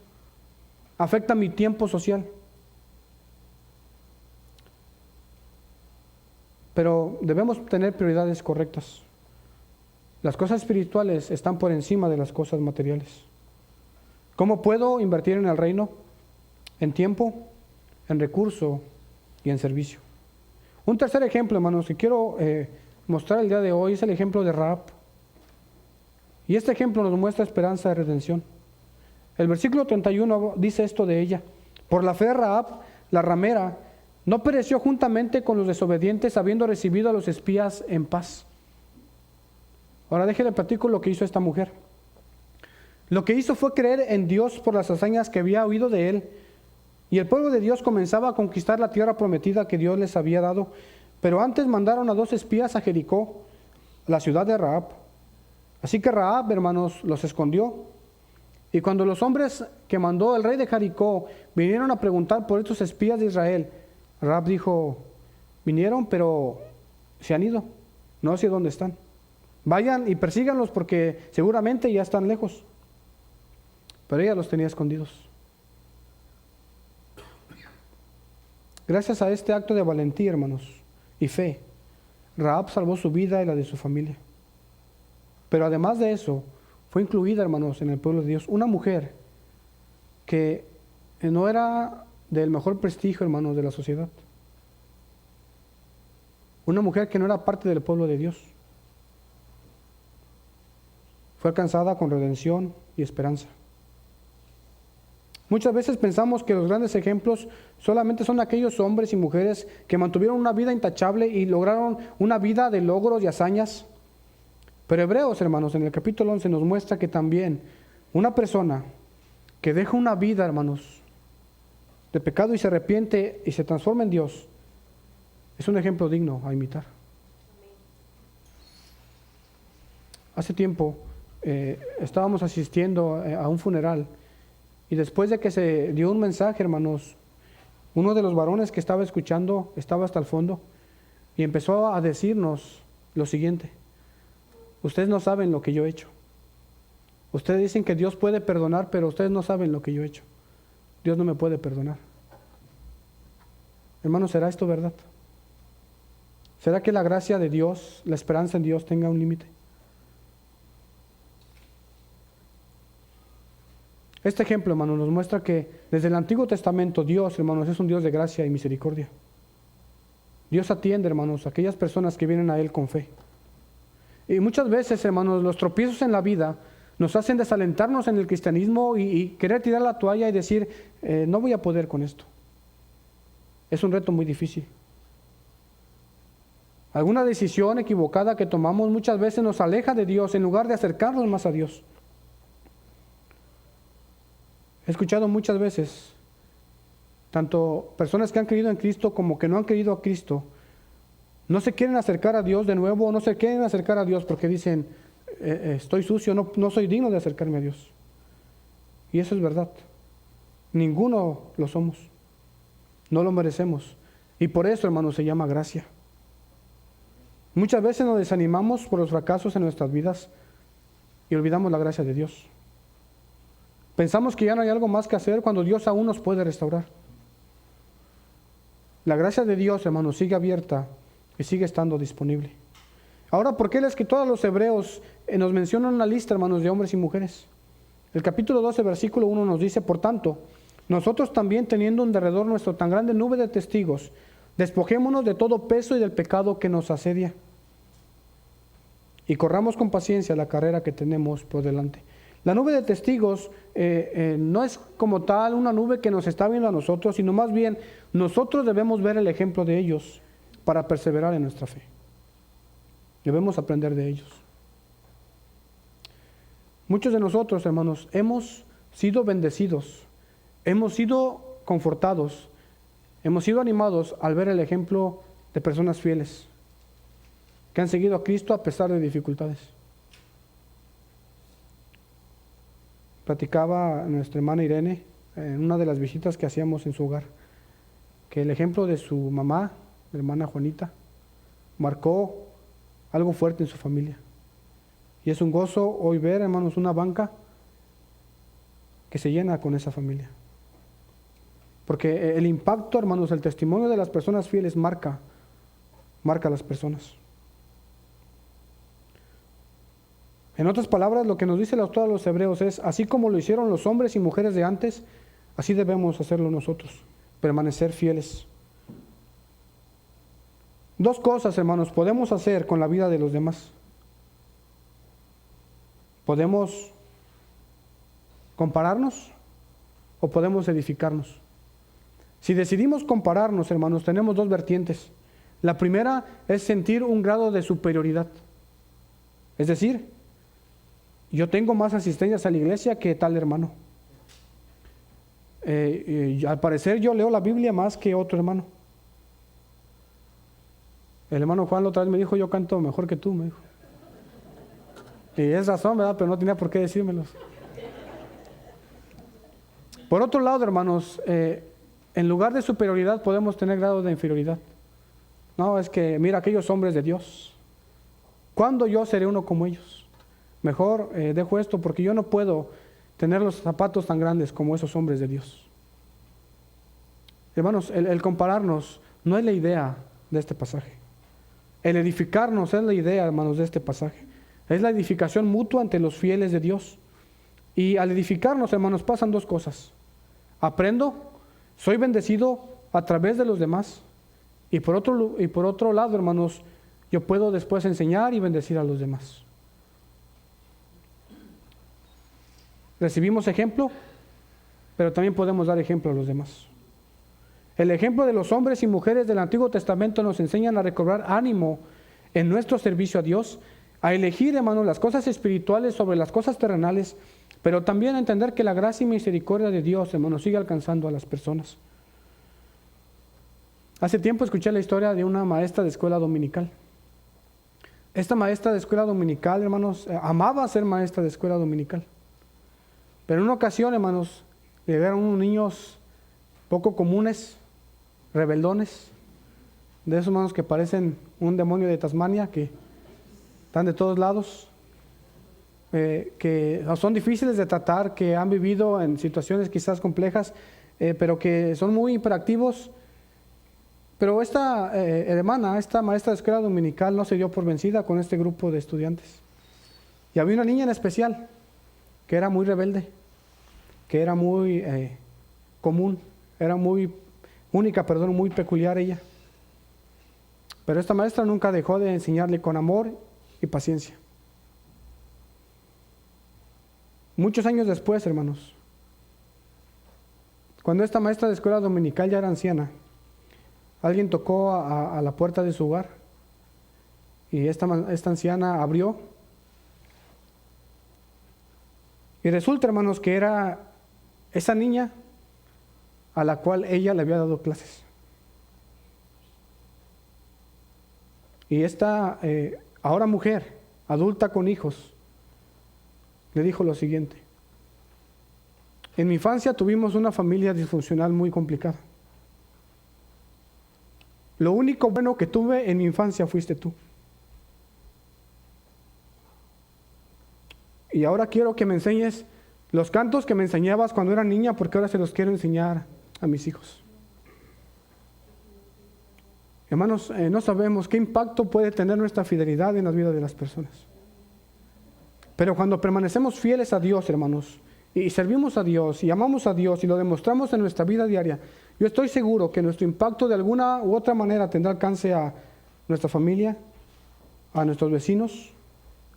afecta mi tiempo social. Pero debemos tener prioridades correctas. Las cosas espirituales están por encima de las cosas materiales. ¿Cómo puedo invertir en el reino? En tiempo, en recurso y en servicio. Un tercer ejemplo, hermanos, que quiero mostrar el día de hoy es el ejemplo de Rahab. Y este ejemplo nos muestra esperanza de redención. El versículo 31 dice esto de ella: por la fe Rahab, la ramera, no pereció juntamente con los desobedientes, habiendo recibido a los espías en paz. Ahora déjele platico lo que hizo esta mujer. Lo que hizo fue creer en Dios por las hazañas que había oído de él. Y el pueblo de Dios comenzaba a conquistar la tierra prometida que Dios les había dado. Pero antes mandaron a 2 espías a Jericó, la ciudad de Rahab. Así que Rahab, hermanos, los escondió. Y cuando los hombres que mandó el rey de Jericó vinieron a preguntar por estos espías de Israel, Rahab dijo: vinieron, pero se han ido, no sé dónde están. Vayan y persíganlos porque seguramente ya están lejos. Pero ella los tenía escondidos. Gracias a este acto de valentía, hermanos, y fe, Rahab salvó su vida y la de su familia. Pero además de eso, fue incluida, hermanos, en el pueblo de Dios una mujer que no era del mejor prestigio, hermanos, de la sociedad. Una mujer que no era parte del pueblo de Dios. Fue alcanzada con redención y esperanza. Muchas veces pensamos que los grandes ejemplos solamente son aquellos hombres y mujeres que mantuvieron una vida intachable y lograron una vida de logros y hazañas. Pero Hebreos, hermanos, en el capítulo 11 nos muestra que también una persona que deja una vida, hermanos, de pecado y se arrepiente y se transforma en Dios, es un ejemplo digno a imitar. Hace tiempo estábamos asistiendo a un funeral y después de que se dio un mensaje, hermanos, uno de los varones que estaba escuchando estaba hasta el fondo y empezó a decirnos lo siguiente: ustedes no saben lo que yo he hecho. Ustedes dicen que Dios puede perdonar, pero ustedes no saben lo que yo he hecho. Dios no me puede perdonar. Hermanos, ¿será esto verdad? ¿Será que la gracia de Dios, la esperanza en Dios tenga un límite? Este ejemplo, hermanos, nos muestra que desde el Antiguo Testamento Dios, hermanos, es un Dios de gracia y misericordia. Dios atiende, hermanos, a aquellas personas que vienen a Él con fe. Y muchas veces, hermanos, los tropiezos en la vida nos hacen desalentarnos en el cristianismo y querer tirar la toalla y decir, no voy a poder con esto. Es un reto muy difícil. Alguna decisión equivocada que tomamos muchas veces nos aleja de Dios en lugar de acercarnos más a Dios. He escuchado muchas veces, tanto personas que han creído en Cristo como que no han creído a Cristo, no se quieren acercar a Dios de nuevo, no se quieren acercar a Dios porque dicen, estoy sucio, no soy digno de acercarme a Dios. Y eso es verdad. Ninguno lo somos. No lo merecemos. Y por eso, hermanos, se llama gracia. Muchas veces nos desanimamos por los fracasos en nuestras vidas y olvidamos la gracia de Dios. Pensamos que ya no hay algo más que hacer cuando Dios aún nos puede restaurar. La gracia de Dios, hermanos, sigue abierta y sigue estando disponible. Ahora, ¿por qué el escritor a los Hebreos nos menciona una lista, hermanos, de hombres y mujeres? El capítulo 12, versículo 1 nos dice: por tanto, nosotros también, teniendo en derredor nuestra tan grande nube de testigos, despojémonos de todo peso y del pecado que nos asedia, y corramos con paciencia la carrera que tenemos por delante. La nube de testigos no es como tal una nube que nos está viendo a nosotros, sino más bien nosotros debemos ver el ejemplo de ellos para perseverar en nuestra fe. Debemos aprender de ellos. Muchos de nosotros, hermanos, hemos sido bendecidos, hemos sido confortados, hemos sido animados al ver el ejemplo de personas fieles que han seguido a Cristo a pesar de dificultades. platicaba nuestra hermana Irene en una de las visitas que hacíamos en su hogar, que el ejemplo de su mamá, la hermana Juanita, marcó algo fuerte en su familia. Y es un gozo hoy ver, hermanos, una banca que se llena con esa familia. Porque el impacto, hermanos, el testimonio de las personas fieles marca a las personas. En otras palabras, lo que nos dice el autor a los Hebreos es, así como lo hicieron los hombres y mujeres de antes, así debemos hacerlo nosotros, permanecer fieles. Dos cosas, hermanos, podemos hacer con la vida de los demás. Podemos compararnos o podemos edificarnos. Si decidimos compararnos, hermanos, tenemos dos vertientes. La primera es sentir un grado de superioridad. Es decir, yo tengo más asistencias a la iglesia que tal hermano. Al parecer yo leo la Biblia más que otro hermano. El hermano Juan la otra vez me dijo, yo canto mejor que tú, me dijo. Y es razón, ¿verdad? Pero no tenía por qué decírmelos. Por otro lado, hermanos, en lugar de superioridad podemos tener grado de inferioridad. No, es que mira aquellos hombres de Dios. ¿Cuándo yo seré uno como ellos? Mejor dejo esto porque yo no puedo tener los zapatos tan grandes como esos hombres de Dios. Hermanos, el compararnos no es la idea de este pasaje. El edificarnos es la idea, hermanos, de este pasaje. Es la edificación mutua ante los fieles de Dios. Y al edificarnos, hermanos, pasan dos cosas. Aprendo, soy bendecido a través de los demás. Y por otro lado, hermanos, yo puedo después enseñar y bendecir a los demás. Recibimos ejemplo, pero también podemos dar ejemplo a los demás. El ejemplo de los hombres y mujeres del Antiguo Testamento nos enseñan a recobrar ánimo en nuestro servicio a Dios, a elegir, hermanos, las cosas espirituales sobre las cosas terrenales, pero también a entender que la gracia y misericordia de Dios, hermanos, sigue alcanzando a las personas. Hace tiempo escuché la historia de una maestra de escuela dominical. Esta maestra de escuela dominical, hermanos, amaba ser maestra de escuela dominical. Pero en una ocasión, hermanos, llegaron unos niños poco comunes, rebeldones, de esos hermanos que parecen un demonio de Tasmania, que están de todos lados, que son difíciles de tratar, que han vivido en situaciones quizás complejas, pero que son muy hiperactivos. Pero esta hermana, esta maestra de escuela dominical, no se dio por vencida con este grupo de estudiantes. Y había una niña en especial que era muy rebelde, que era muy común, era muy única, muy peculiar ella. Pero esta maestra nunca dejó de enseñarle con amor y paciencia. Muchos años después, hermanos, cuando esta maestra de escuela dominical ya era anciana, alguien tocó a la puerta de su hogar y esta anciana abrió. Y resulta, hermanos, que era esa niña a la cual ella le había dado clases. Y esta ahora mujer, adulta con hijos, le dijo lo siguiente: en mi infancia tuvimos una familia disfuncional muy complicada. Lo único bueno que tuve en mi infancia fuiste tú. Y ahora quiero que me enseñes los cantos que me enseñabas cuando era niña, porque ahora se los quiero enseñar a mis hijos. Hermanos, no sabemos qué impacto puede tener nuestra fidelidad en la vida de las personas. Pero cuando permanecemos fieles a Dios, hermanos, y servimos a Dios, y amamos a Dios, y lo demostramos en nuestra vida diaria, yo estoy seguro que nuestro impacto de alguna u otra manera tendrá alcance a nuestra familia, a nuestros vecinos,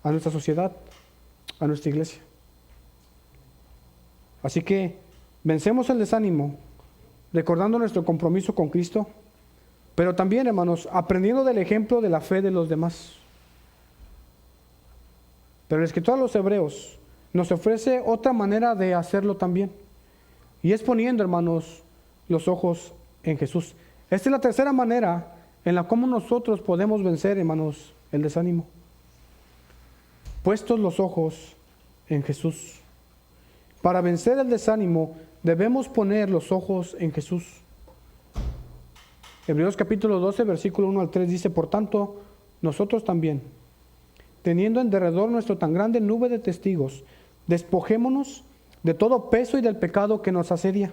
a nuestra sociedad, a nuestra iglesia. Así que vencemos el desánimo, recordando nuestro compromiso con Cristo, pero también, hermanos, aprendiendo del ejemplo de la fe de los demás. Pero el escritor a los Hebreos nos ofrece otra manera de hacerlo también, y es poniendo, hermanos, los ojos en Jesús. Esta es la tercera manera en la cómo nosotros podemos vencer, hermanos, el desánimo. Puestos los ojos en Jesús. Para vencer el desánimo, debemos poner los ojos en Jesús. Hebreos capítulo 12, versículo 1 al 3 dice: por tanto, nosotros también, teniendo en derredor nuestro tan grande nube de testigos, despojémonos de todo peso y del pecado que nos asedia,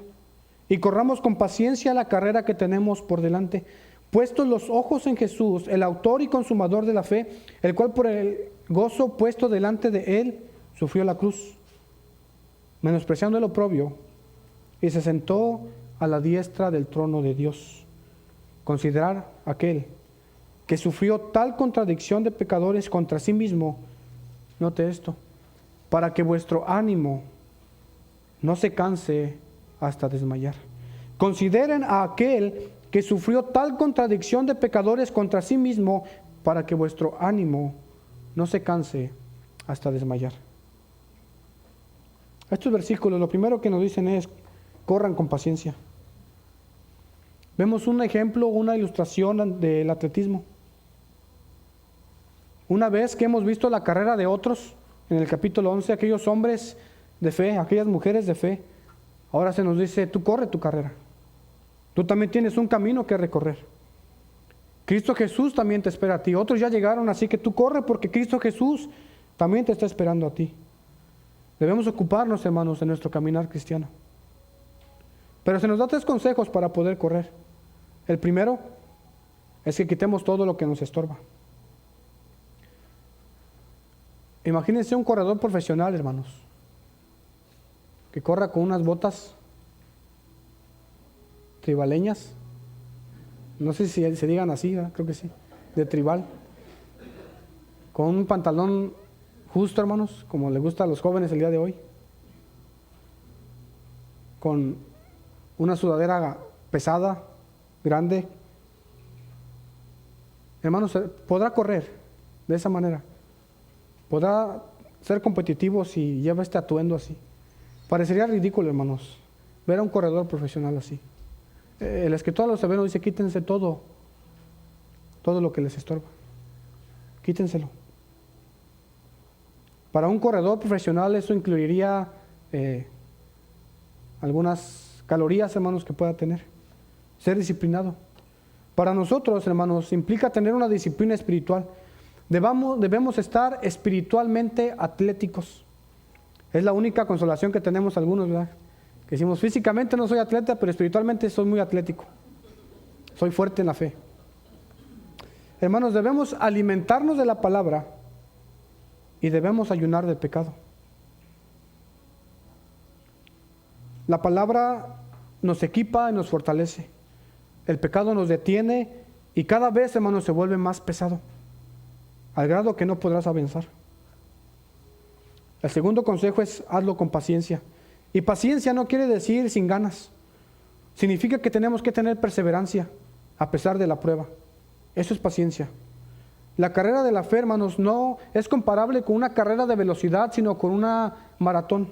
y corramos con paciencia la carrera que tenemos por delante, puestos los ojos en Jesús, el autor y consumador de la fe, el cual por el gozo puesto delante de él sufrió la cruz, menospreciando el oprobio, y se sentó a la diestra del trono de Dios. Considerar aquel que sufrió tal contradicción de pecadores contra sí mismo, note esto, para que vuestro ánimo no se canse hasta desmayar. Consideren a aquel que sufrió tal contradicción de pecadores contra sí mismo, para que vuestro ánimo no se canse hasta desmayar. Estos versículos, lo primero que nos dicen es: corran con paciencia. Vemos un ejemplo, una ilustración del atletismo. Una vez que hemos visto la carrera de otros, en el capítulo 11, aquellos hombres de fe, aquellas mujeres de fe, ahora se nos dice: tú corre tu carrera. Tú también tienes un camino que recorrer. Cristo Jesús también te espera a ti. Otros ya llegaron, así que tú corre, porque Cristo Jesús también te está esperando a ti. Debemos ocuparnos, hermanos, de nuestro caminar cristiano. Pero se nos da 3 consejos para poder correr. El primero es que quitemos todo lo que nos estorba. Imagínense un corredor profesional, hermanos, que corra con unas botas tribaleñas. No sé si se digan así, ¿verdad? Creo que sí, de tribal. Con un pantalón justo, hermanos, como le gusta a los jóvenes el día de hoy. Con una sudadera pesada, grande. Hermanos, ¿podrá correr de esa manera? ¿Podrá ser competitivo si lleva este atuendo así? Parecería ridículo, hermanos, ver a un corredor profesional así. El escritor a los Hebreos dice: quítense todo lo que les estorba. Quítenselo. Para un corredor profesional eso incluiría algunas calorías, hermanos, que pueda tener. Ser disciplinado. Para nosotros, hermanos, implica tener una disciplina espiritual. Debemos estar espiritualmente atléticos. Es la única consolación que tenemos algunos, ¿verdad? Que decimos: físicamente no soy atleta, pero espiritualmente soy muy atlético. Soy fuerte en la fe. Hermanos, debemos alimentarnos de la palabra y debemos ayunar del pecado. La palabra nos equipa y nos fortalece. El pecado nos detiene y cada vez, hermanos, se vuelve más pesado, al grado que no podrás avanzar. El segundo consejo es: hazlo con paciencia. Y paciencia no quiere decir sin ganas. Significa que tenemos que tener perseverancia a pesar de la prueba. Eso es paciencia. La carrera de la fe, hermanos, no es comparable con una carrera de velocidad, sino con una maratón.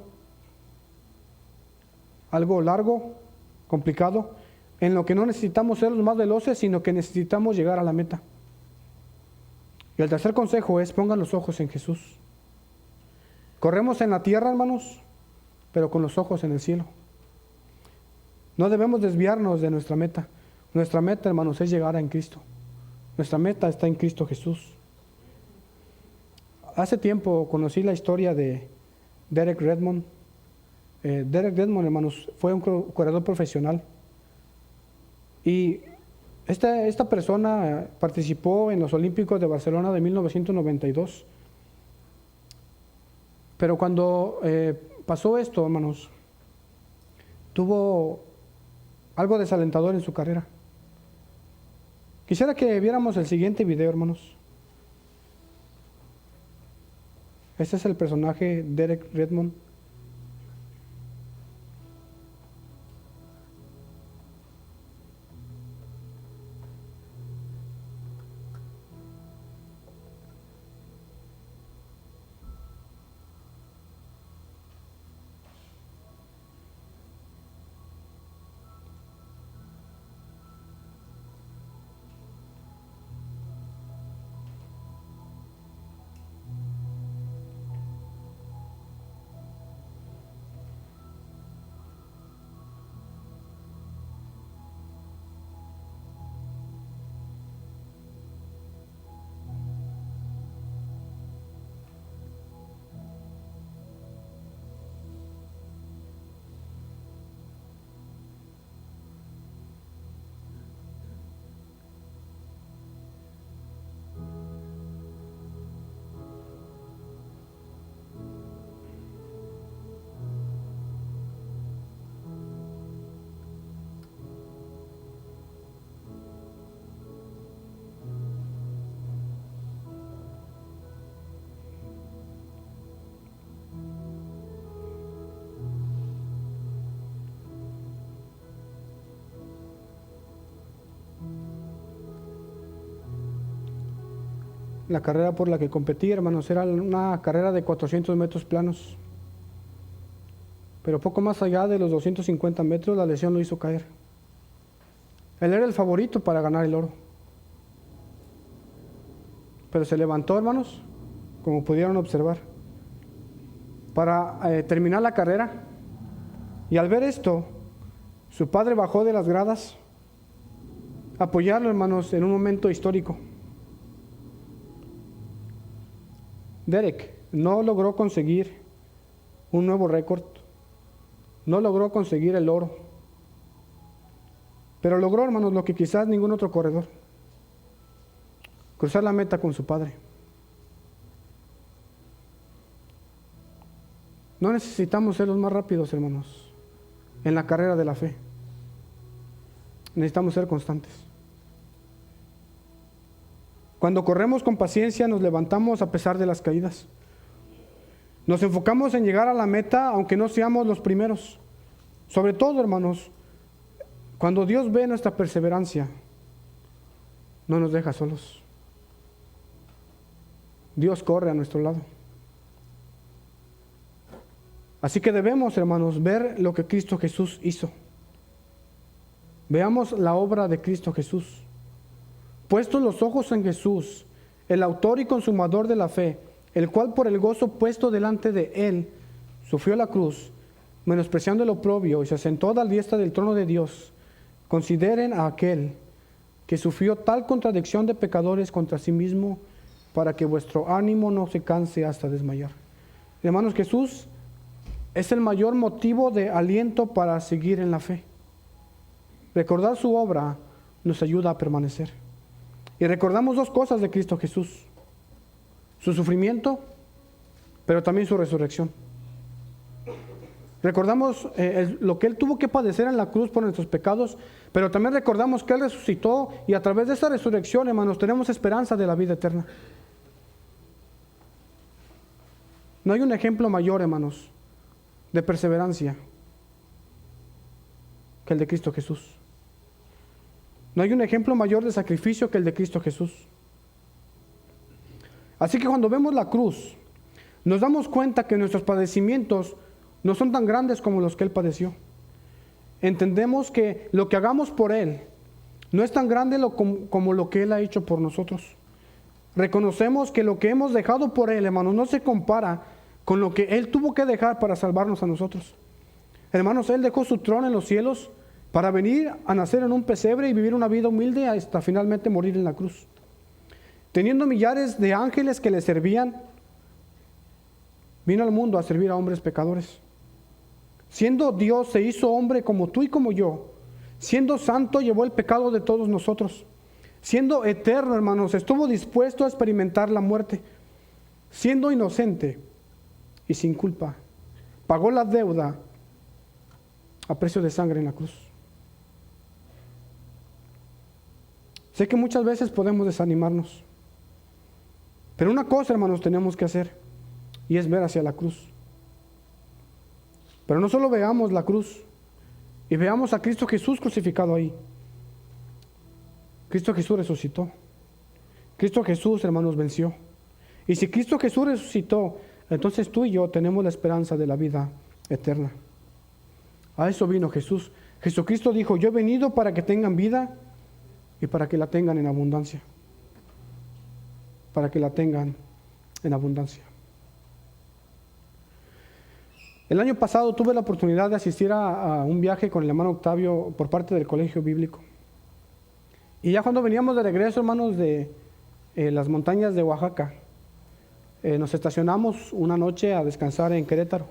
Algo largo, complicado, en lo que no necesitamos ser los más veloces, sino que necesitamos llegar a la meta. Y el tercer consejo es: pongan los ojos en Jesús. Corremos en la tierra, hermanos, pero con los ojos en el cielo. No debemos desviarnos de nuestra meta. Nuestra meta, hermanos, es llegar a Cristo. Nuestra meta está en Cristo Jesús. Hace tiempo conocí la historia de Derek Redmond. Derek Redmond, hermanos, fue un corredor profesional. Y esta persona participó en los Olímpicos de Barcelona de 1992. Pero cuando pasó esto, hermanos, tuvo algo desalentador en su carrera. Quisiera que viéramos el siguiente video, hermanos. Este es el personaje Derek Redmond. la carrera por la que competí, hermanos, era una carrera de 400 metros planos. Pero poco más allá de los 250 metros, la lesión lo hizo caer. Él era el favorito para ganar el oro. Pero se levantó, hermanos, como pudieron observar, para terminar la carrera. Y al ver esto, su padre bajó de las gradas a apoyarlo, hermanos, en un momento histórico. Derek no logró conseguir un nuevo récord, no logró conseguir el oro, pero logró, hermanos, lo que quizás ningún otro corredor: cruzar la meta con su padre. No necesitamos ser los más rápidos, hermanos, en la carrera de la fe. Necesitamos ser constantes. Cuando corremos con paciencia, nos levantamos a pesar de las caídas. Nos enfocamos en llegar a la meta, aunque no seamos los primeros. Sobre todo, hermanos, cuando Dios ve nuestra perseverancia, no nos deja solos. Dios corre a nuestro lado. Así que debemos, hermanos, ver lo que Cristo Jesús hizo. Veamos la obra de Cristo Jesús. Puestos los ojos en Jesús, el autor y consumador de la fe, el cual por el gozo puesto delante de él sufrió la cruz, menospreciando el oprobio, y se sentó a la diestra del trono de Dios. Consideren a aquel que sufrió tal contradicción de pecadores contra sí mismo, para que vuestro ánimo no se canse hasta desmayar. Hermanos, Jesús es el mayor motivo de aliento para seguir en la fe. Recordar su obra nos ayuda a permanecer. Y recordamos dos cosas de Cristo Jesús: su sufrimiento, pero también su resurrección. Recordamos lo que Él tuvo que padecer en la cruz por nuestros pecados, pero también recordamos que Él resucitó, y a través de esa resurrección, hermanos, tenemos esperanza de la vida eterna. No hay un ejemplo mayor, hermanos, de perseverancia que el de Cristo Jesús. No hay un ejemplo mayor de sacrificio que el de Cristo Jesús. Así que cuando vemos la cruz, nos damos cuenta que nuestros padecimientos no son tan grandes como los que Él padeció. Entendemos que lo que hagamos por Él no es tan grande como lo que Él ha hecho por nosotros. Reconocemos que lo que hemos dejado por Él, hermanos, no se compara con lo que Él tuvo que dejar para salvarnos a nosotros. Hermanos, Él dejó su trono en los cielos para venir a nacer en un pesebre y vivir una vida humilde hasta finalmente morir en la cruz. Teniendo millares de ángeles que le servían, vino al mundo a servir a hombres pecadores. Siendo Dios, se hizo hombre como tú y como yo. Siendo santo, llevó el pecado de todos nosotros. Siendo eterno, hermanos, estuvo dispuesto a experimentar la muerte. Siendo inocente y sin culpa, pagó la deuda a precio de sangre en la cruz. Sé que muchas veces podemos desanimarnos, pero una cosa, hermanos, tenemos que hacer, y es ver hacia la cruz. Pero no solo veamos la cruz y veamos a Cristo Jesús crucificado ahí. Cristo Jesús resucitó. Cristo Jesús, hermanos, venció. Y si Cristo Jesús resucitó, entonces tú y yo tenemos la esperanza de la vida eterna. A eso vino Jesús. Jesucristo dijo: yo he venido para que tengan vida y para que la tengan en abundancia. Para que la tengan en abundancia. El año pasado tuve la oportunidad de asistir a un viaje con el hermano Octavio por parte del Colegio Bíblico. Y ya cuando veníamos de regreso, hermanos, de las montañas de Oaxaca, nos estacionamos una noche a descansar en Querétaro.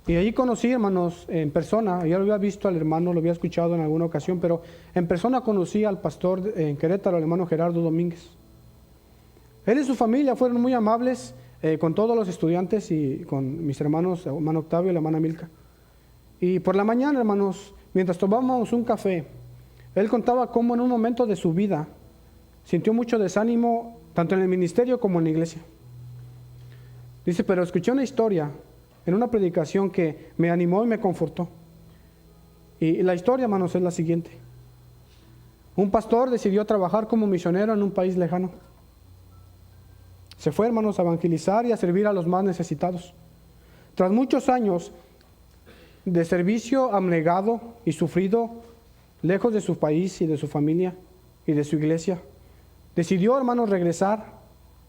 Y allí conocí, hermanos, en persona. Ya lo había visto al hermano, lo había escuchado en alguna ocasión, pero en persona conocí al pastor en Querétaro, el hermano Gerardo Domínguez. Él y su familia fueron muy amables con todos los estudiantes y con mis hermanos, el hermano Octavio y la hermana Milka. Y por la mañana, hermanos, mientras tomábamos un café, él contaba cómo en un momento de su vida sintió mucho desánimo, tanto en el ministerio como en la iglesia. Dice: pero escuché una historia en una predicación que me animó y me confortó. Y la historia, hermanos, es la siguiente. Un pastor decidió trabajar como misionero en un país lejano. Se fue, hermanos, a evangelizar y a servir a los más necesitados. Tras muchos años de servicio abnegado y sufrido, lejos de su país y de su familia y de su iglesia, decidió, hermanos, regresar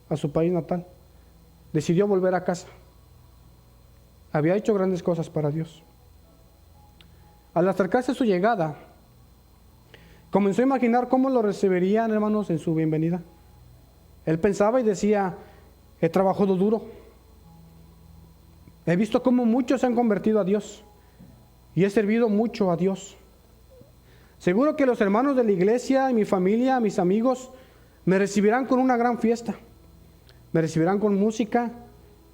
a su país natal. Decidió volver a casa. Había hecho grandes cosas para Dios. Al acercarse a su llegada, comenzó a imaginar cómo lo recibirían, hermanos, en su bienvenida. Él pensaba y decía: he trabajado duro. He visto cómo muchos se han convertido a Dios y he servido mucho a Dios. Seguro que los hermanos de la iglesia y mi familia, mis amigos, me recibirán con una gran fiesta. Me recibirán con música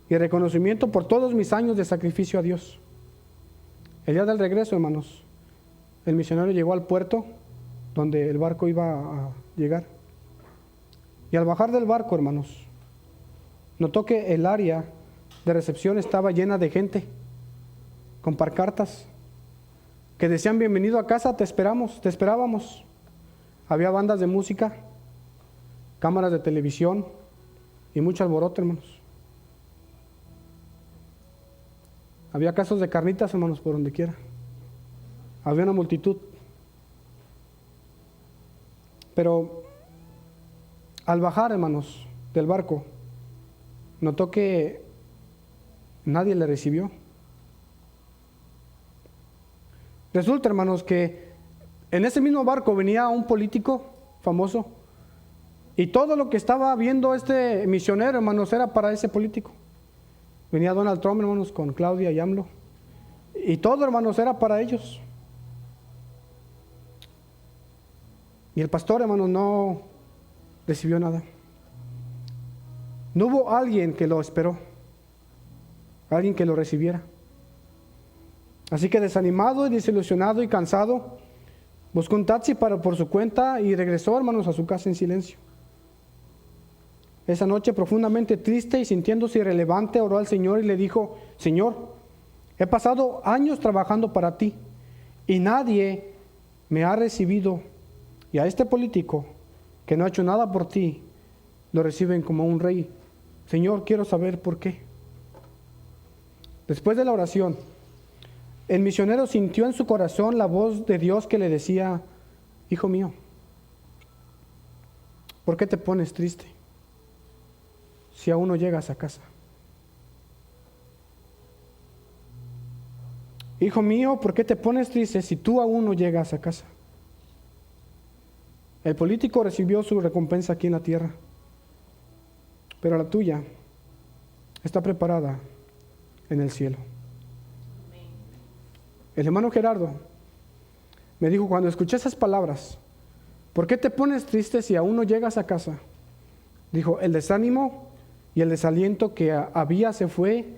y reconocimiento por todos mis años de sacrificio a Dios. El día del regreso, hermanos, el misionero llegó al puerto donde el barco iba a llegar. Y al bajar del barco, hermanos, notó que el área de recepción estaba llena de gente, con pancartas que decían: bienvenido a casa, te esperamos, te esperábamos. Había bandas de música, cámaras de televisión y mucho alboroto, hermanos. Había casos de carnitas, hermanos, por donde quiera. Había una multitud. Pero al bajar, hermanos, del barco, notó que nadie le recibió. Resulta, hermanos, que en ese mismo barco venía un político famoso y todo lo que estaba viendo este misionero, hermanos, era para ese político. Venía Donald Trump, hermanos, con Claudia y AMLO, y todo, hermanos, era para ellos. Y el pastor, hermanos, no recibió nada. No hubo alguien que lo esperó, alguien que lo recibiera. Así que desanimado y desilusionado y cansado, buscó un taxi por su cuenta y regresó, hermanos, a su casa en silencio. Esa noche, profundamente triste y sintiéndose irrelevante, oró al Señor y le dijo: Señor, he pasado años trabajando para ti y nadie me ha recibido, y a este político que no ha hecho nada por ti lo reciben como un rey. Señor, quiero saber por qué. Después de la oración, el misionero sintió en su corazón la voz de Dios que le decía: hijo mío, ¿por qué te pones triste si aún no llegas a casa? Hijo mío, ¿por qué te pones triste si tú aún no llegas a casa? El político recibió su recompensa aquí en la tierra, pero la tuya está preparada en el cielo. El hermano Gerardo me dijo cuando escuché esas palabras: ¿por qué te pones triste si aún no llegas a casa? Dijo: el desánimo y el desaliento que había se fue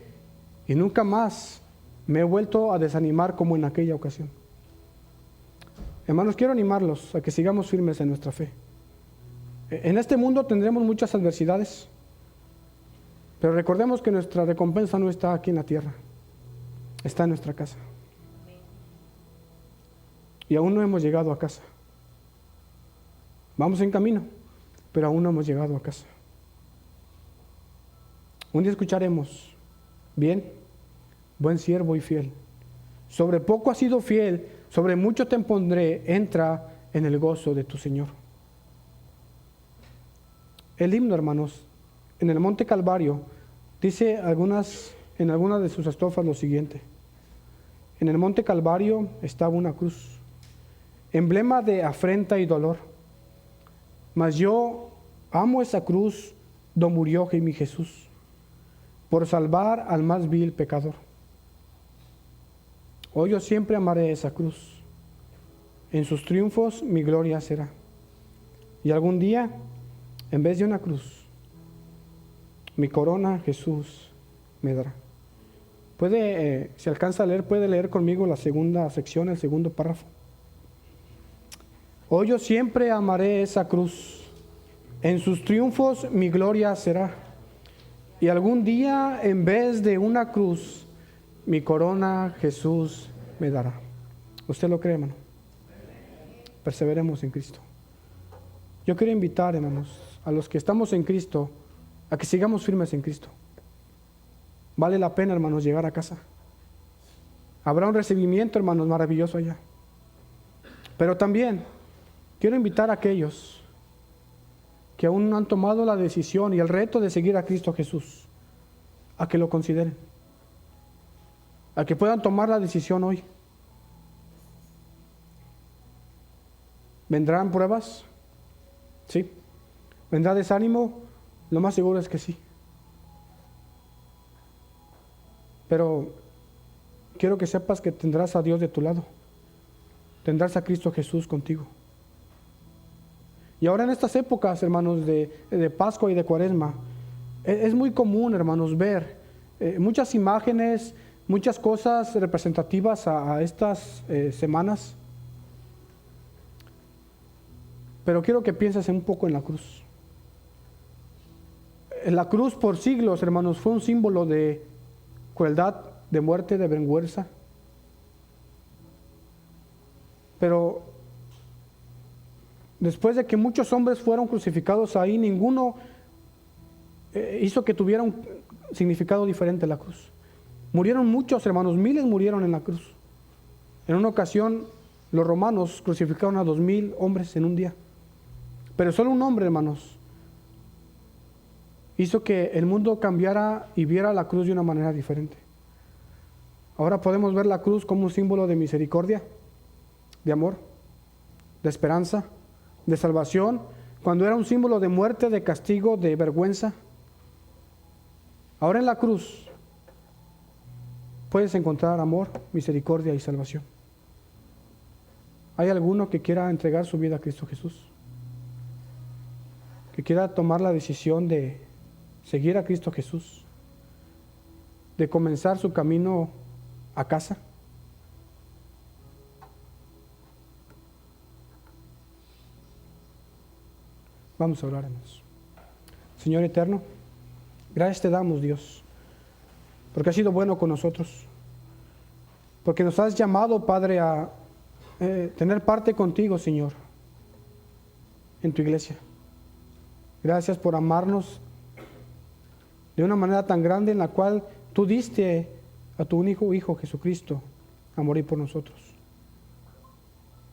y nunca más me he vuelto a desanimar como en aquella ocasión. Hermanos, quiero animarlos a que sigamos firmes en nuestra fe. En este mundo tendremos muchas adversidades, pero recordemos que nuestra recompensa no está aquí en la tierra, está en nuestra casa. Y aún no hemos llegado a casa. Vamos en camino, pero aún no hemos llegado a casa. Un día escucharemos: bien, buen siervo y fiel. Sobre poco has sido fiel, sobre mucho te pondré, entra en el gozo de tu Señor. El himno, hermanos, en el Monte Calvario, dice en algunas de sus estrofas lo siguiente: en el Monte Calvario estaba una cruz, emblema de afrenta y dolor, mas yo amo esa cruz donde murió mi Jesús, por salvar al más vil pecador. Hoy yo siempre amaré esa cruz, en sus triunfos mi gloria será. Y algún día, en vez de una cruz, mi corona Jesús me dará. Si alcanza a leer, puede leer conmigo la segunda sección, el segundo párrafo. Hoy yo siempre amaré esa cruz, en sus triunfos mi gloria será. Y algún día, en vez de una cruz, mi corona Jesús me dará. ¿Usted lo cree, hermano? Perseveremos en Cristo. Yo quiero invitar, hermanos, a los que estamos en Cristo, a que sigamos firmes en Cristo. Vale la pena, hermanos, llegar a casa. Habrá un recibimiento, hermanos, maravilloso allá. Pero también quiero invitar a aquellos que aún no han tomado la decisión y el reto de seguir a Cristo Jesús, a que lo consideren, a que puedan tomar la decisión hoy. ¿Vendrán pruebas? Sí. ¿Vendrá desánimo? Lo más seguro es que sí. Pero quiero que sepas que tendrás a Dios de tu lado. Tendrás a Cristo Jesús contigo. Y ahora en estas épocas, hermanos, de Pascua y de Cuaresma, es muy común, hermanos, ver muchas imágenes, muchas cosas representativas a estas semanas. Pero quiero que pienses un poco en la cruz. La cruz por siglos, hermanos, fue un símbolo de crueldad, de muerte, de vergüenza. Pero después de que muchos hombres fueron crucificados ahí, ninguno hizo que tuviera un significado diferente la cruz. Murieron muchos, hermanos, miles murieron en la cruz. En una ocasión, los romanos crucificaron a 2000 hombres en un día. Pero solo un hombre, hermanos, hizo que el mundo cambiara y viera la cruz de una manera diferente. Ahora podemos ver la cruz como un símbolo de misericordia, de amor, de esperanza, de salvación, cuando era un símbolo de muerte, de castigo, de vergüenza. Ahora en la cruz puedes encontrar amor, misericordia y salvación. ¿Hay alguno que quiera entregar su vida a Cristo Jesús? Que quiera tomar la decisión de seguir a Cristo Jesús, de comenzar su camino a casa. Vamos a orar, hermanos. Señor eterno, gracias te damos, Dios, porque has sido bueno con nosotros, porque nos has llamado, Padre, a tener parte contigo, Señor, en tu iglesia. Gracias por amarnos de una manera tan grande en la cual tú diste a tu único Hijo Jesucristo a morir por nosotros.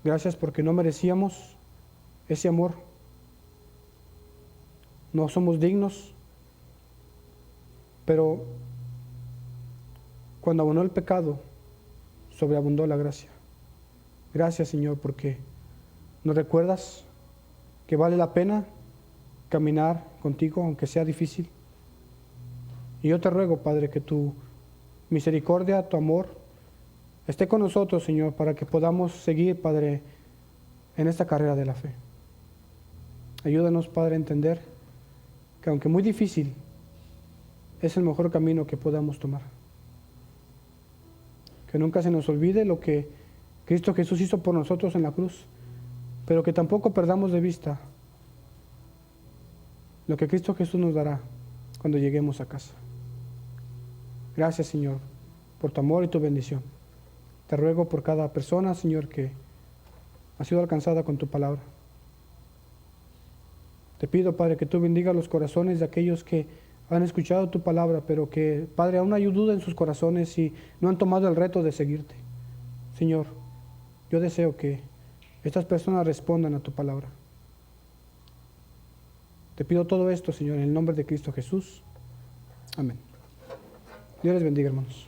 Gracias porque no merecíamos ese amor. No somos dignos, pero cuando abundó el pecado, sobreabundó la gracia. Gracias, Señor, porque nos recuerdas que vale la pena caminar contigo, aunque sea difícil. Y yo te ruego, Padre, que tu misericordia, tu amor, esté con nosotros, Señor, para que podamos seguir, Padre, en esta carrera de la fe. Ayúdanos, Padre, a entender que aunque muy difícil, es el mejor camino que podamos tomar. Que nunca se nos olvide lo que Cristo Jesús hizo por nosotros en la cruz, pero que tampoco perdamos de vista lo que Cristo Jesús nos dará cuando lleguemos a casa. Gracias, Señor, por tu amor y tu bendición. Te ruego por cada persona, Señor, que ha sido alcanzada con tu palabra. Te pido, Padre, que tú bendigas los corazones de aquellos que han escuchado tu palabra, pero que, Padre, aún hay duda en sus corazones y no han tomado el reto de seguirte. Señor, yo deseo que estas personas respondan a tu palabra. Te pido todo esto, Señor, en el nombre de Cristo Jesús. Amén. Dios les bendiga, hermanos.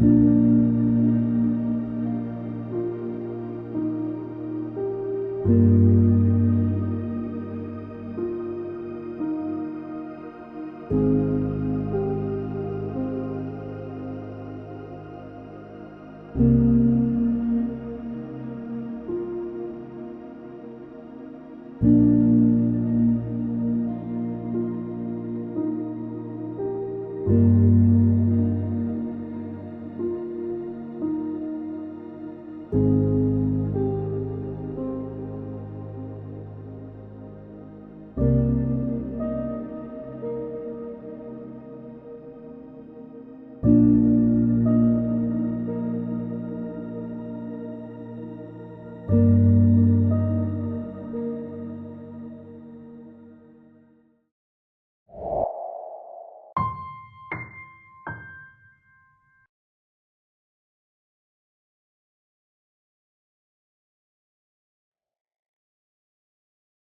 you.